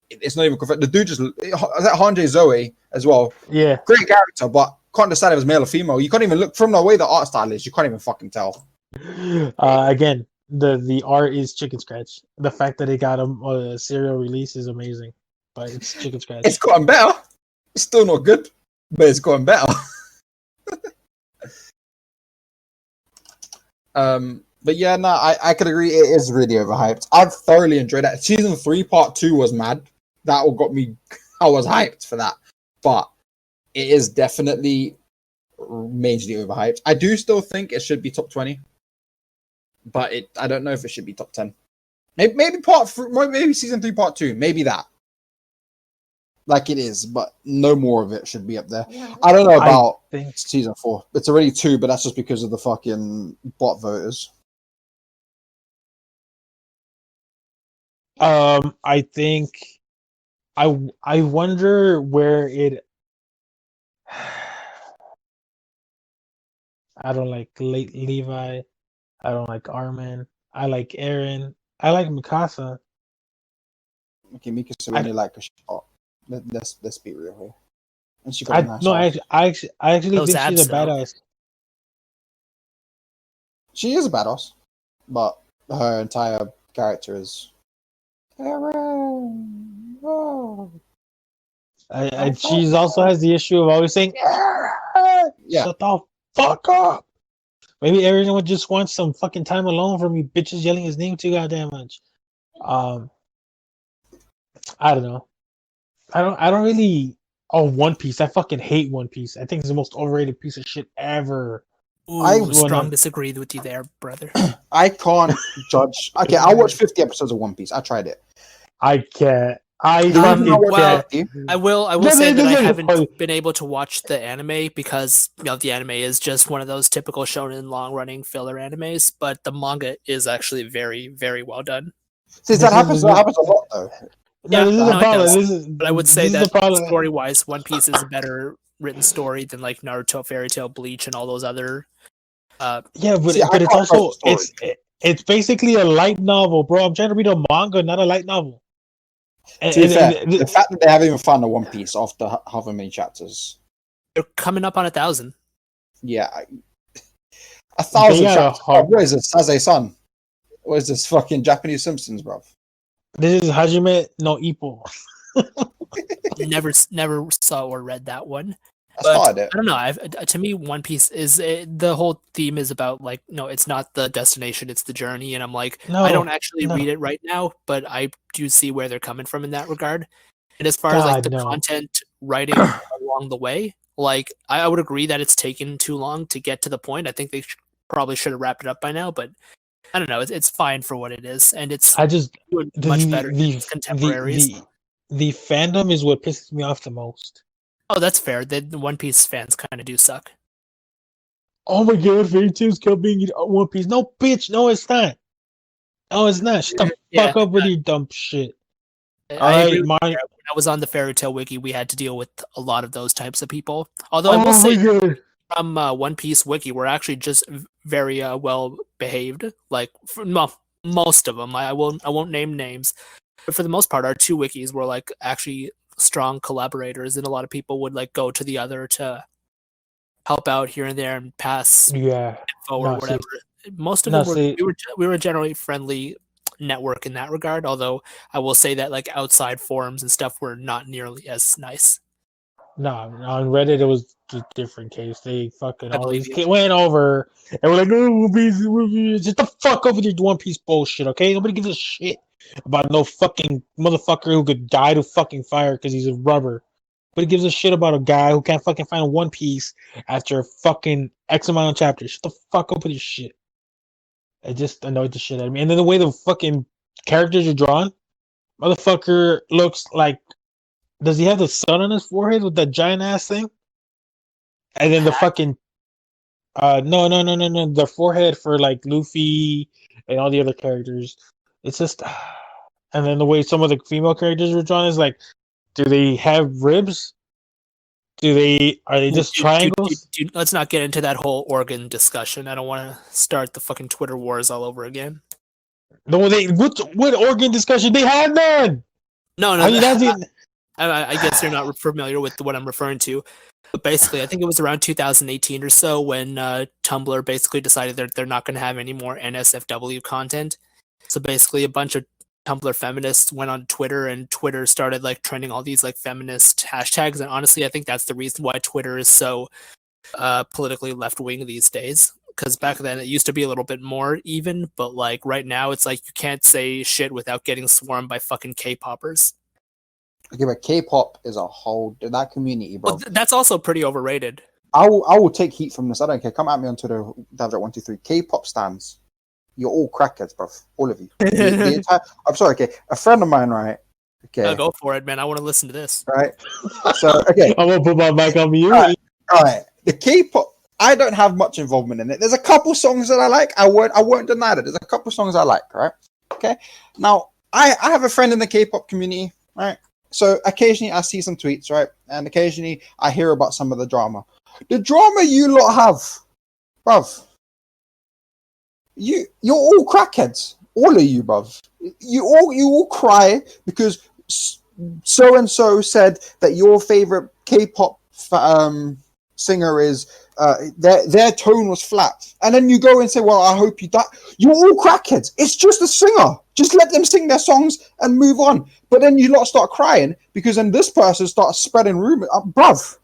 A: it's not even confirmed. The dude just that Hanji Zoe as well.
B: Yeah,
A: great character, but can't decide if it's male or female. You can't even look from the way the art style is. You can't even fucking tell.
B: Again, the art is chicken scratch. The fact that it got a serial release is amazing, but it's chicken scratch.
A: It's gotten better. It's still not good, but it's gotten better. But yeah, no, I could agree. It is really overhyped. I've thoroughly enjoyed that. Season 3, part 2 was mad. That got me. I was hyped for that. But it is definitely majorly overhyped. I do still think it should be top 20, but I don't know if it should be top 10. Maybe maybe season 3 part 2, maybe that. Like it is, but no more of it should be up there. I don't know about season 4. It's already 2, but that's just because of the fucking bot voters.
B: I think I wonder where it. I don't like Levi. I don't like Armin. I like Aaron. I like Mikasa.
A: Okay, Mika's really like a shot. Let's be real here. And she got a nice
B: I actually
C: Those
B: think she's
C: abs,
B: a
C: though.
B: badass.
A: She is a badass, but her entire character is. Aaron. Oh.
B: And she's also has the issue of always saying, "Shut the fuck up." Maybe everyone just wants some fucking time alone from you bitches yelling his name too goddamn much. I don't know. I don't really. Oh, One Piece. I fucking hate One Piece. I think it's the most overrated piece of shit ever.
C: Ooh,
A: I
C: strong disagreed with you there, brother.
A: I can't judge. Okay, I watched 50 episodes of One Piece. I tried it.
B: I can't. I
C: will say that I haven't been able to watch the anime because the anime is just one of those typical shonen long running filler animes, but the manga is actually very, very well done.
A: See, that happens a lot though.
B: No, this is the problem.
C: But I would say that story wise, One Piece is a better written story than like Naruto, Fairy Tail, Bleach, and all those other.
B: But it's also it's basically a light novel, bro. I'm trying to read a manga, not a light novel.
A: The fact that they haven't even found a One Piece after however many chapters.
C: They're coming up on 1,000.
A: Yeah. 1,000 chapters. What is this? Saze-san? What is this fucking Japanese Simpsons, bro?
B: This is Hajime no Ippo.
C: Never saw or read that one.
A: I
C: don't know. To me, One Piece is the whole theme is about like it's not the destination, it's the journey, and I'm like, I don't actually read it right now, but I do see where they're coming from in that regard. And as far as like the content writing along the way, like I would agree that it's taken too long to get to the point. I think they probably should have wrapped it up by now, but I don't know. It's fine for what it is, and it's doing much better than its contemporaries.
B: The fandom is what pisses me off the most.
C: Oh, that's fair. The One Piece fans kind of do suck.
B: Oh my god, Fairy Tail's kept being One Piece. No, bitch. No, it's not. No, it's not. Shut the fuck up with your dumb shit.
C: I agree with when I was on the Fairy Tail wiki, we had to deal with a lot of those types of people. Although I will say from One Piece wiki, we're actually just very well behaved. Like most of them. I won't name names, but for the most part, our 2 wikis were like actually strong collaborators, and a lot of people would like go to the other to help out here and there and pass info or whatever. Most of them we were a generally friendly network in that regard, although I will say that like outside forums and stuff were not nearly as nice.
B: No, on Reddit it was a different case. They fucking always went over and we're like, oh, just the fuck over your One Piece bullshit, okay? Nobody gives a shit about no fucking motherfucker who could die to fucking fire because he's a rubber. But he gives a shit about a guy who can't fucking find One Piece after fucking X amount of chapters. Shut the fuck up with your shit. It just annoyed the shit out of me. And then the way the fucking characters are drawn, motherfucker looks like. Does he have the sun on his forehead with that giant ass thing? And then the fucking. No. The forehead for like Luffy and all the other characters. It's just. And then the way some of the female characters were drawn is like, do they have ribs? Are they just triangles?
C: Let's not get into that whole organ discussion. I don't want to start the fucking Twitter wars all over again.
B: No, what organ discussion? They had none.
C: No. I guess you're not familiar with what I'm referring to. But basically, I think it was around 2018 or so when Tumblr basically decided they're not going to have any more NSFW content. So basically, a bunch of Tumblr feminists went on Twitter, and Twitter started like trending all these like feminist hashtags. And honestly, I think that's the reason why Twitter is so politically left wing these days. Because back then it used to be a little bit more even, but like right now it's like you can't say shit without getting swarmed by fucking K-poppers.
A: Okay, but K-pop is a whole that community, bro.
C: Well, that's also pretty overrated.
A: I will take heat from this. I don't care. Come at me on Twitter, Davjet123. K-pop stands. You're all crackheads, bro. All of you. The entire. I'm sorry. Okay, a friend of mine, right? Okay,
C: Go for it, man. I want to listen to this.
A: right. So okay,
B: I'm gonna put my mic on mute.
A: all right. The K-pop. I don't have much involvement in it. There's a couple songs that I like. I won't deny that. There's a couple songs I like. Right. Okay. Now I have a friend in the K-pop community. Right. So occasionally I see some tweets. Right. And occasionally I hear about some of the drama. The drama you lot have, bruv. You're all crackheads, all of you, bruv. You all cry because so and so said that your favorite K-pop singer is their tone was flat, and then you go and say, "Well, I hope you die." You're all crackheads. It's just a singer. Just let them sing their songs and move on. But then you lot start crying because then this person starts spreading rumors, bruv.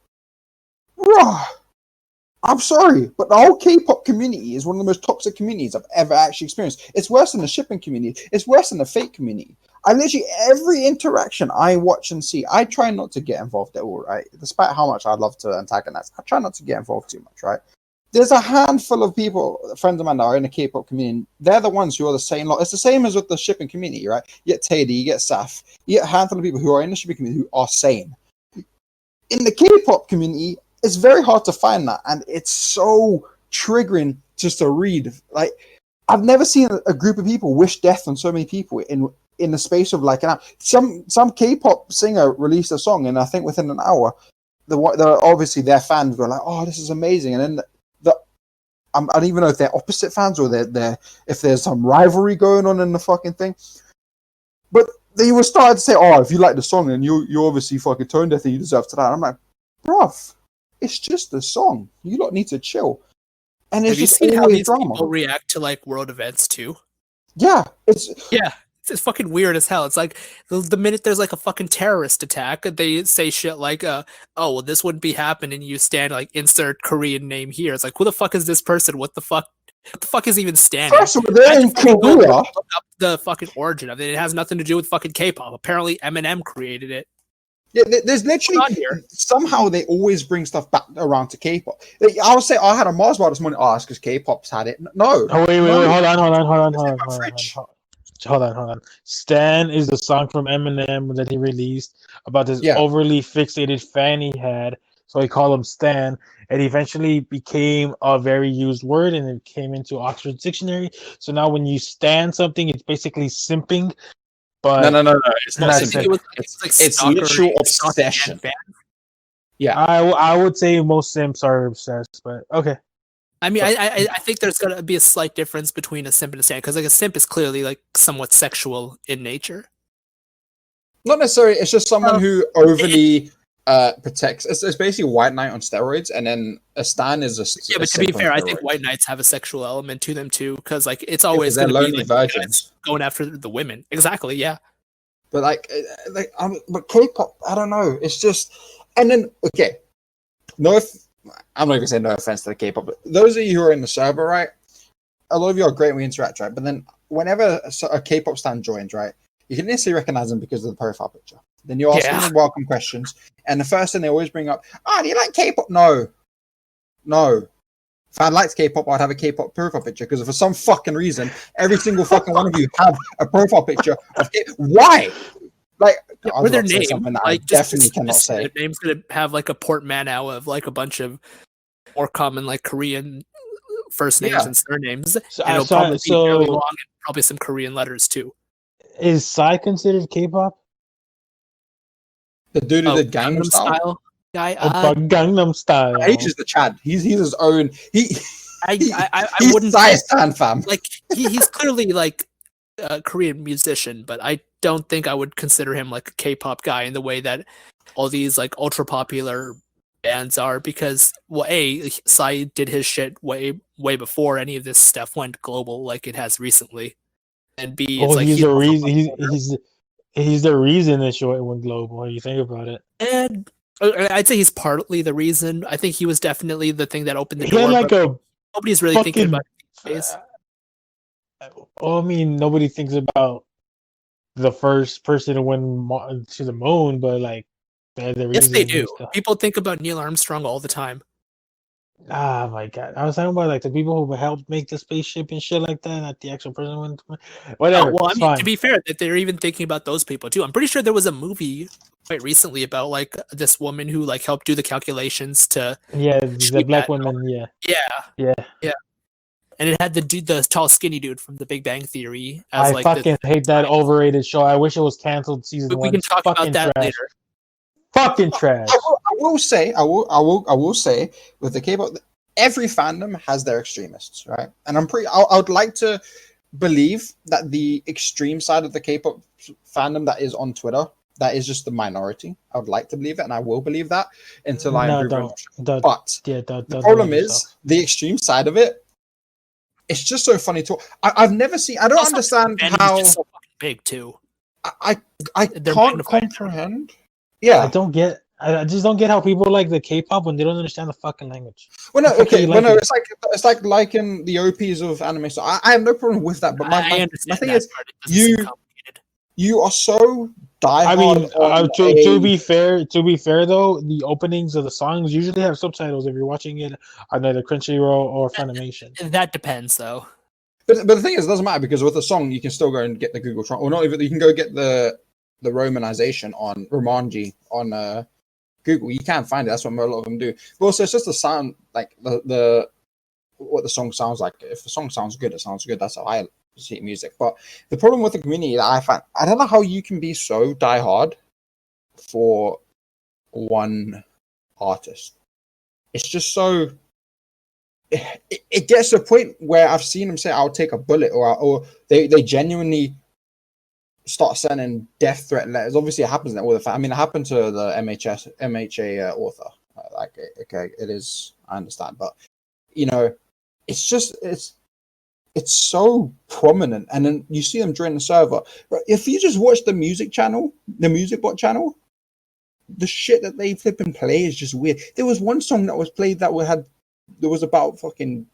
A: I'm sorry, but the whole K-pop community is one of the most toxic communities I've ever actually experienced. It's worse than the shipping community. It's worse than the fake community. I literally, every interaction I watch and see, I try not to get involved at all, right? Despite how much I'd love to antagonize, I try not to get involved too much, right? There's a handful of people, friends of mine that are in the K-pop community. They're the ones who are the same lot. It's the same as with the shipping community, right? You get Teddy, you get Saf, you get a handful of people who are in the shipping community who are sane. In the K-pop community, it's very hard to find that, and it's so triggering just to read. Like, I've never seen a group of people wish death on so many people in the space of like an hour. Some K-pop singer released a song, and I think within an hour, obviously their fans were like, "Oh, this is amazing," and then I don't even know if they're opposite fans or they're if there's some rivalry going on in the fucking thing, but they were starting to say, "Oh, if you like the song, then you obviously fucking tone deaf and you deserve to die." And I'm like, bruv. It's just a song. You lot need to chill. And it's just
C: seen how
A: always
C: these
A: drama.
C: people react to like world events too?
A: Yeah,
C: it's fucking weird as hell. It's like the minute there's like a fucking terrorist attack, they say shit like, "Oh, well, this wouldn't be happening." You stand like insert Korean name here. It's like, who the fuck is this person? What the fuck? What the fuck is even standing?
A: First of all, they're in Korea.
C: Look up the fucking origin of it. It has nothing to do with fucking K-pop. Apparently, Eminem created it.
A: Yeah, there's literally somehow they always bring stuff back around to K-pop. I'll say I had a Mars bar this morning. Oh, it's because K-pop's had it. No.
B: Oh, wait, hold on. Stan is the song from Eminem that he released about this overly fixated fan he had. So he called him Stan. It eventually became a very used word, and it came into Oxford Dictionary. So now when you stan something, it's basically simping. But
A: no. It's not simping. It's literal obsession. Yeah,
B: I would say most simps are obsessed, but okay.
C: I mean, I think there's gonna be a slight difference between a simp and a stan, because like a simp is clearly like somewhat sexual in nature.
A: Not necessarily. It's just someone who overly protects. It's basically White Knight on steroids, and then a stan is a
C: but to be fair, I think White Knights have a sexual element to them too, because like it's always
A: they're
C: going to
A: lonely
C: be like,
A: virgins
C: going after the women. Exactly, yeah.
A: But but K-pop, I don't know. It's just, and then okay, I'm not gonna say no offense to the K-pop, but those of you who are in the server, right? A lot of you are great when we interact, right? But then whenever a K-pop stan joins, right, you can instantly recognize them because of the profile picture. Then you ask them welcome questions, and the first thing they always bring up, "Oh, do you like K-pop?" No. If I liked K-pop, I'd have a K-pop profile picture, because for some fucking reason, every single fucking one of you have a profile picture of K-pop. Why? Like,
C: with their name,
A: something that
C: like,
A: I definitely cannot say.
C: Their name's gonna have like a portmanteau of like a bunch of more common like Korean first names and surnames, and it'll probably be fairly long and probably some Korean letters too.
B: Is Psy considered K-pop?
A: The dude who did Gangnam Style
C: guy.
B: Gangnam Style.
A: He's just the Chad. He's his own.
C: I wouldn't
A: say Stan fam.
C: Like he's clearly like a Korean musician, but I don't think I would consider him like a K-pop guy in the way that all these like ultra popular bands are, because Psy did his shit way before any of this stuff went global like it has recently, and B, it's like
B: he's the reason. He's the reason that short went global. When you think about it,
C: and I'd say he's partly the reason. I think he was definitely the thing that opened the door.
B: Like
C: nobody's really thinking about it these days.
B: I mean, nobody thinks about the first person to win to the moon, but like the
C: Yes, they
B: reason
C: do.
B: and stuff.
C: People think about Neil Armstrong all the time.
B: Ah, my God! I was talking about like the people who helped make the spaceship and shit like that, not the actual person. Whatever.
C: Oh, well, I
B: It's
C: mean,
B: fine.
C: to be fair, that they're even thinking about those people too. I'm pretty sure there was a movie quite recently about like this woman who like helped do the calculations to
B: Yeah, the
C: shoot
B: black
C: that.
B: women. Yeah,
C: Yeah,
B: yeah.
C: and it had the tall, skinny dude from The Big Bang Theory as
B: I
C: like
B: fucking hate that overrated show. I wish it was canceled season
C: we
B: one.
C: can
B: It's
C: talk about
B: fucking
C: that
B: trash.
C: later.
B: Fucking trash.
A: I will say with the K-pop, every fandom has their extremists, right? And I would like to believe that the extreme side of the K-pop fandom that is on Twitter, that is just the minority. I would like to believe it, and I will believe that until I
B: No,
A: improve.
B: don't.
A: But
B: Don't
A: the
B: do
A: problem
B: it
A: is
B: yourself.
A: the extreme side of it. It's just so funny to. I've never seen. I don't
C: Also,
A: understand
C: fandom's
A: how.
C: just so fucking big too.
A: I
C: They're
A: can't
C: magnified.
A: comprehend.
B: I
A: Yeah.
B: don't get. I just don't get how people like the K-pop when they don't understand the fucking language.
A: Well, no,
B: How can
A: okay.
B: you
A: Well,
B: like
A: no,
B: it?
A: it's like liking the OPs of anime. So I have no problem with that. But
C: I
A: my
C: understand
A: thing
C: that
A: is,
C: part. It doesn't seem
A: you
C: complicated.
A: you are so
B: I
A: diehard
B: mean,
A: on
B: to be fair though, the openings of the songs usually have subtitles if you're watching it on either Crunchyroll or Funimation.
C: That depends, though.
A: But the thing is, it doesn't matter because with a song you can still go and get the Google Translate, or not even you can go get the romanization on Romanji on Google. You can find it. That's what a lot of them do. But also, it's just the sound, like the what the song sounds like. If the song sounds good, it sounds good. That's how I see music. But the problem with the community that I find, I don't know how you can be so diehard for one artist. It's just so. It gets to a point where I've seen them say, "I'll take a bullet," or they genuinely start sending death threat letters. Obviously, it happens all the time. I mean, it happened to the MHA author. Like, okay, it is. I understand, but you know, it's just it's so prominent, and then you see them join the server. But if you just watch the music channel, the music bot channel, the shit that they flip and play is just weird. There was one song that was played that was about fucking.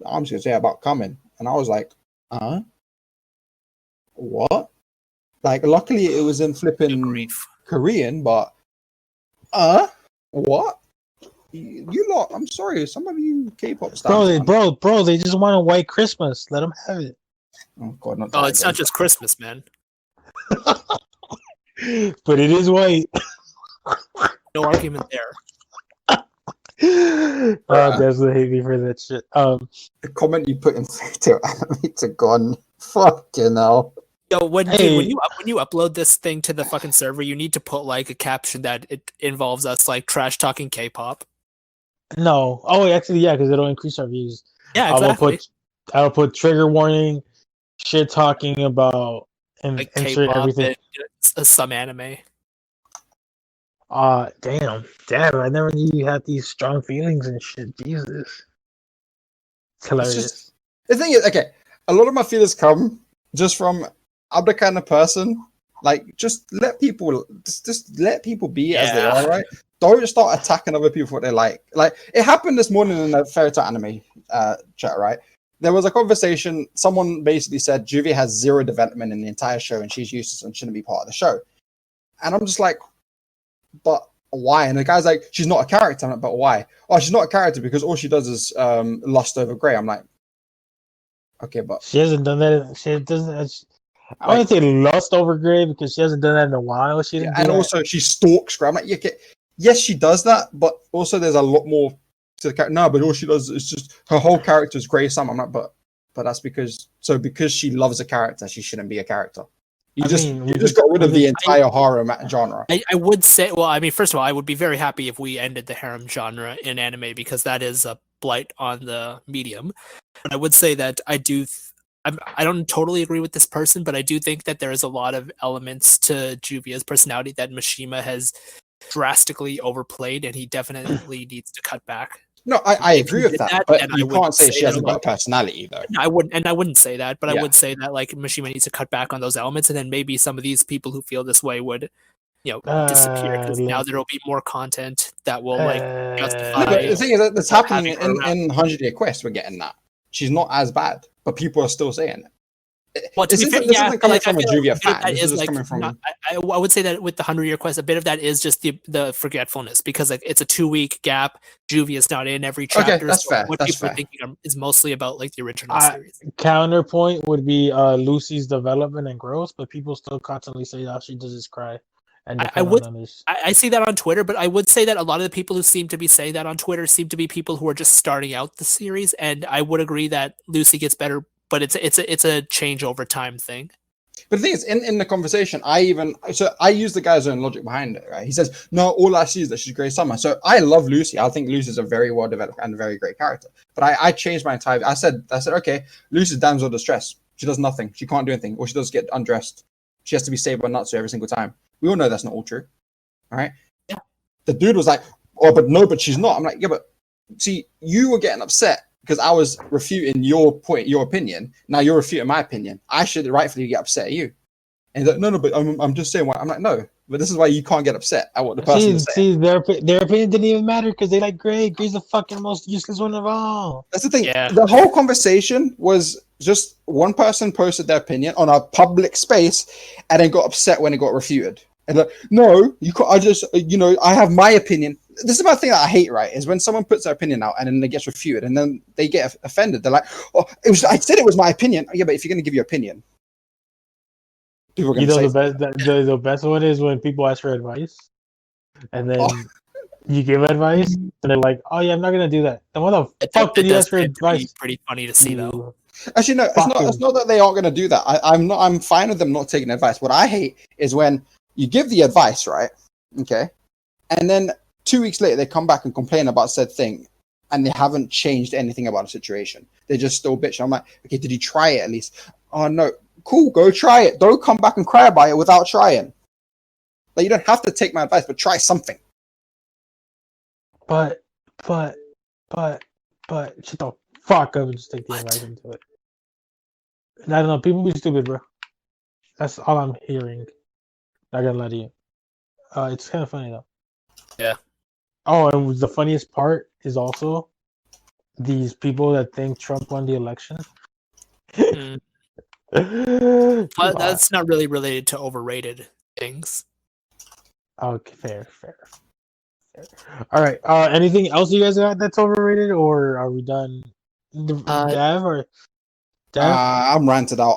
A: I'm just gonna say about coming, and I was like, what? Like, luckily it was in flipping Korean, but what? You lot, I'm sorry, some of you K-pop stars.
B: Bro, they just want a white Christmas. Let them have it.
A: Oh God, not
C: Oh,
A: that
C: it's
A: again.
C: not just Christmas, man.
B: But it is white.
C: No argument there.
B: Definitely hate me for that shit.
A: The comment you put in to anime to gone. Fucking hell.
C: Yo, dude,
B: Hey.
C: when you upload this thing to the fucking server, you need to put like a caption that it involves us like trash talking K-pop.
B: No. Oh, actually, yeah, because it'll increase our views.
C: Yeah, exactly.
B: I'll put trigger warning, shit talking about, and
C: Like
B: insert
C: K-pop
B: everything.
C: and some anime.
B: Damn. I never knew you had these strong feelings and shit. Jesus. It's hilarious.
A: The thing is, okay, a lot of my feelings come just from I'm the kind of person, like, just let people let people be as they are, right? Don't start attacking other people for what they like. Like, it happened this morning in a Fairy Tale anime chat, right? There was a conversation. Someone basically said Juvie has zero development in the entire show and she's useless and shouldn't be part of the show. And I'm just like, but why? And the guy's like, she's not a character. I'm like, but why? Oh, she's not a character because all she does is lust over Grey. I'm like, okay, but
B: she hasn't done that. She doesn't. I wouldn't say lust over Grey because she hasn't done that in a while. She didn't.
A: And also she stalks Grey. I'm like, yeah, yes, she does that, but also there's a lot more to the character. No, but all she does is just her whole character is Grey Sam. I'm like, but that's because she loves a character, she shouldn't be a character. You just got rid of the entire harem genre.
C: I would say, well, I mean, first of all, I would be very happy if we ended the harem genre in anime because that is a blight on the medium. But I would say that I don't totally agree with this person, but I do think that there is a lot of elements to Juvia's personality that Mishima has drastically overplayed, and he definitely needs to cut back.
A: No, I agree with that, but you can't say she hasn't got a personality, though.
C: I wouldn't say that, but I would say that like Mishima needs to cut back on those elements, and then maybe some of these people who feel this way would, disappear because now there will be more content that will justify.
A: No, but the thing is that's happening in 100 Year Quest. We're getting that she's not as bad, but people are still saying it.
C: Well, to be fair,
A: this
C: yeah,
A: isn't coming from
C: I
A: a
C: feel
A: Juvia
C: like a bit of
A: fan.
C: that
A: This
C: is
A: is
C: like
A: coming from.
C: not, I would say that with the 100 request, a bit of that is just the forgetfulness because like it's a 2 week gap. Juvia's not in every chapter.
A: Okay, that's
C: so
A: fair.
C: What
A: That's
C: people
A: fair.
C: are thinking is mostly about like the original
B: I,
C: series.
B: counterpoint would be Lucy's development and growth, but people still constantly say all she does is cry and
C: I
B: depend
C: would
B: on others.
C: I see that on Twitter, but I would say that a lot of the people who seem to be saying that on Twitter seem to be people who are just starting out the series, and I would agree that Lucy gets better, but it's a change over time thing.
A: But the thing is, in the conversation, I use the guy's own logic behind it, right? He says, "No, all I see is that she's Grey Summer." So I love Lucy. I think Lucy's a very well developed and very great character. But I changed my entire. I said, okay, Lucy's damsel distress. She does nothing. She can't do anything. All she does is get undressed. She has to be saved by Natsu every single time. We all know that's not all true. All right.
C: Yeah.
A: The dude was like, "Oh, but no, but she's not." I'm like, "Yeah, but see, you were getting upset because I was refuting your point, your opinion. Now you're refuting my opinion. I should rightfully get upset at you." And he's like, "No, but I'm just saying why." I'm like, "No, but this is why you can't get upset at what the person is saying."
B: See, their opinion didn't even matter because they like Grey. Grey's the fucking most useless one of all.
A: That's the thing.
C: Yeah.
A: The whole conversation was just one person posted their opinion on a public space and then got upset when it got refuted. And like, "No, you can't. I just, I have my opinion." This is about the thing that I hate, right? Is when someone puts their opinion out and then it gets refuted and then they get offended. They're like, "Oh, I said it was my opinion." Yeah, but if you're going to give your opinion, people are going to say
B: the best one is when people ask for advice, and then you give advice, and they're like, "Oh yeah, I'm not gonna do that." Then what the fuck did you ask for advice?
C: Pretty funny to see though.
A: Actually, no, it's not that they aren't going to do that. I'm fine with them not taking advice. What I hate is when you give the advice, right? Okay, and then 2 weeks later they come back and complain about said thing, and they haven't changed anything about the situation. They're just still bitching. I'm like, okay, did you try it at least? Oh no, cool, go try it. Don't come back and cry about it without trying. Like, you don't have to take my advice, but try something.
B: But shut the fuck up and just take the advice and do it. I don't know. People be stupid, bro. That's all I'm hearing. Not gonna lie to you. It's kind of funny though.
C: Yeah.
B: Oh, and the funniest part is also these people that think Trump won the election.
C: But that's not really related to overrated things.
B: Okay, fair. All right. Anything else you guys got that's overrated, or are we done? Dev or Dev?
A: I'm ranted out.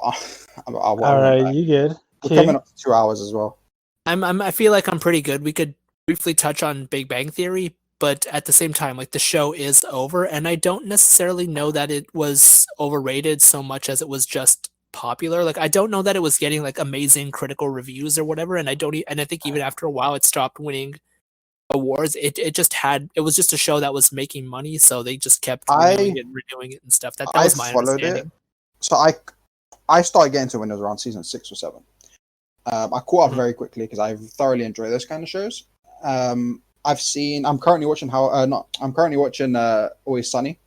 B: All right, you good?
A: We're coming up to 2 hours as well.
C: I feel like I'm pretty good. We could briefly touch on Big Bang Theory, but at the same time, like the show is over, and I don't necessarily know that it was overrated so much as it was just popular. Like I don't know that it was getting like amazing critical reviews or whatever, and I think even after a while it stopped winning awards. It was just a show that was making money, so they just kept renewing it and stuff. That was my understanding.
A: So I started getting to it when it was around season 6 or 7. I caught up very quickly because I thoroughly enjoy those kind of shows. I'm currently watching Always Sunny.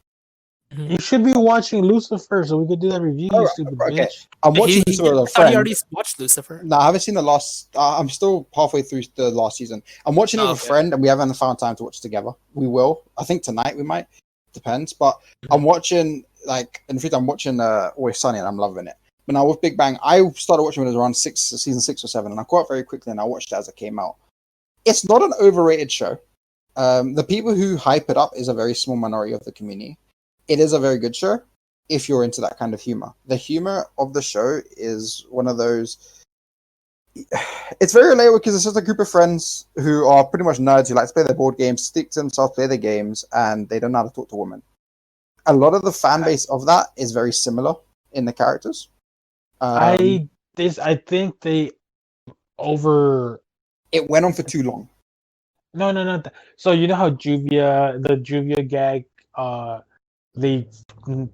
B: You should be watching Lucifer so we could do that review, you stupid bitch.
A: I'm watching Lucifer with a friend.
C: He already watched Lucifer.
A: No, I haven't seen the last. I'm still halfway through the last season. I'm watching it with a friend, and we haven't found time to watch together. We will. I think tonight we might. Depends. But I'm watching, like, in the future, I'm watching Always Sunny, and I'm loving it. But now with Big Bang, I started watching when it was around season 6 or 7, and I caught up very quickly, and I watched it as it came out. It's not an overrated show. The people who hype it up is a very small minority of the community. It is a very good show if you're into that kind of humor. The humor of the show is one of those. It's very relatable because it's just a group of friends who are pretty much nerds who like to play their board games, stick to themselves, play their games, and they don't know how to talk to women. A lot of the fan base of that is very similar in the characters.
B: I think they over.
A: It went on for too long.
B: No, not that. So you know how the Juvia gag, they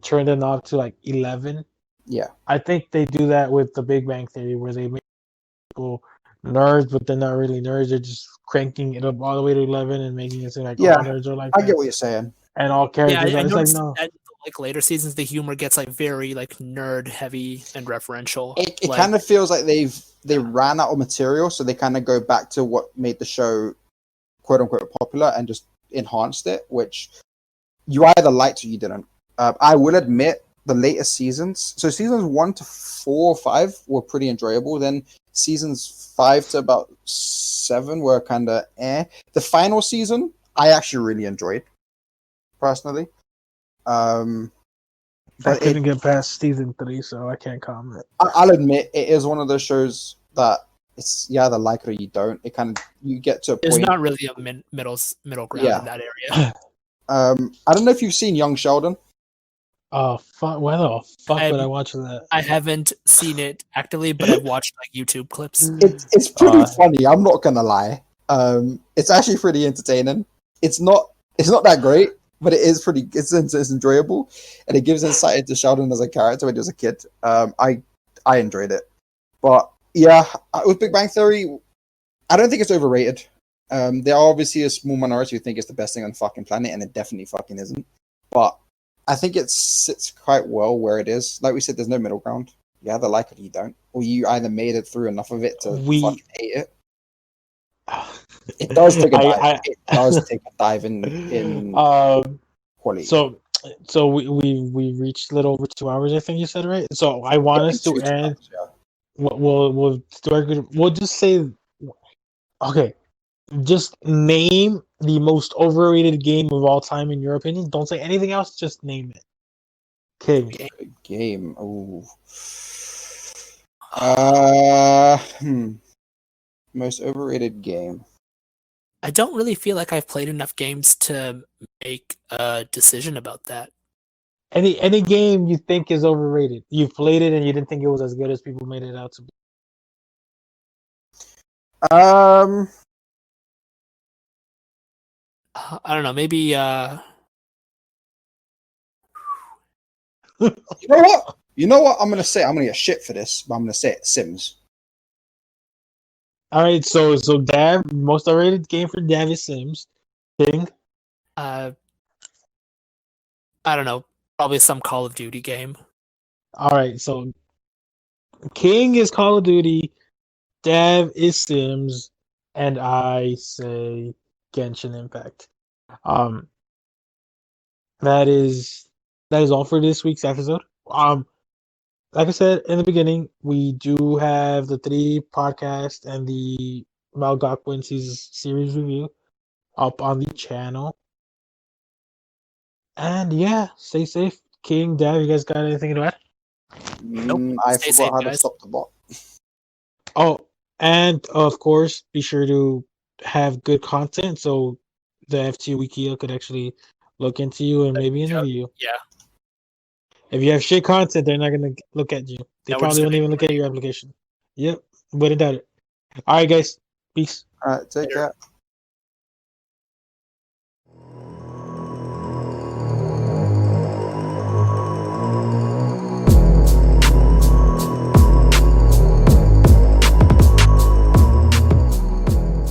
B: turned it off to like 11.
A: Yeah,
B: I think they do that with the Big Bang Theory, where they make people nerds, but they're not really nerds. They're just cranking it up all the way to 11 and making it seem like all nerds are like.
A: I get what you're saying.
B: And all characters
C: I
B: are like, no.
C: Like later seasons, the humor gets like very like nerd heavy and referential.
A: It kind of feels like they ran out of material, so they kind of go back to what made the show quote unquote popular and just enhanced it, which you either liked or you didn't. I will admit the latest seasons. So seasons 1 to 4 or 5 were pretty enjoyable. Then seasons 5 to about 7 were kind of eh. The final season I actually really enjoyed personally.
B: I
A: But
B: couldn't get past season 3, so I can't comment.
A: I'll admit it is one of those shows that it's you either like it or you don't. It kind of you get to a
C: There's
A: point.
C: not really a middle ground
A: Yeah.
C: in that area.
A: I don't know if you've seen Young Sheldon.
B: Oh fuck! Why the fuck would I watch that?
C: I haven't seen it actively, but I've watched like YouTube clips.
A: It's pretty funny. I'm not gonna lie. It's actually pretty entertaining. It's not that great, but it is pretty. It's enjoyable, and it gives insight into Sheldon as a character when he was a kid. I enjoyed it, but yeah, with Big Bang Theory, I don't think it's overrated. There are obviously a small minority who think it's the best thing on the fucking planet, and it definitely fucking isn't. But I think it sits quite well where it is. Like we said, there's no middle ground. You either like it or you don't, or you either made it through enough of it to fucking hate it. It does take a dive. It does take a dive in quality.
B: So we reached a little over 2 hours. I think you said, right? So I want us to end.
A: Yeah.
B: We'll just say, okay. Just name the most overrated game of all time in your opinion. Don't say anything else. Just name it. King.
A: Game. Ooh. Most overrated game.
C: I don't really feel like I've played enough games to make a decision about that.
B: Any game you think is overrated. You've played it and you didn't think it was as good as people made it out to be.
C: I don't know. Maybe.
A: You know what? You know what? I'm gonna get shit for this, but I'm gonna say it. Sims.
B: All right. So Dav, most overrated game for Dav is Sims. King.
C: I don't know. Probably some Call of Duty game.
B: All right. So King is Call of Duty. Dav is Sims, and I say Genshin Impact. That is all for this week's episode. Like I said in the beginning, we do have the 3 podcast and the Malgokwensi's series review up on the channel. And yeah, stay safe. King, Dav, you guys got anything to add?
C: Nope.
A: I
C: Stay
A: forgot
C: safe,
A: how
C: guys.
A: to stop the bot.
B: Oh, and of course, be sure to have good content so the FT Wiki could actually look into you and maybe interview you.
C: Yeah.
B: If you have shit content, they're not gonna look at you. They probably won't even look at your application. Yep, wouldn't doubt it. All right, guys. Peace.
A: All right, take care.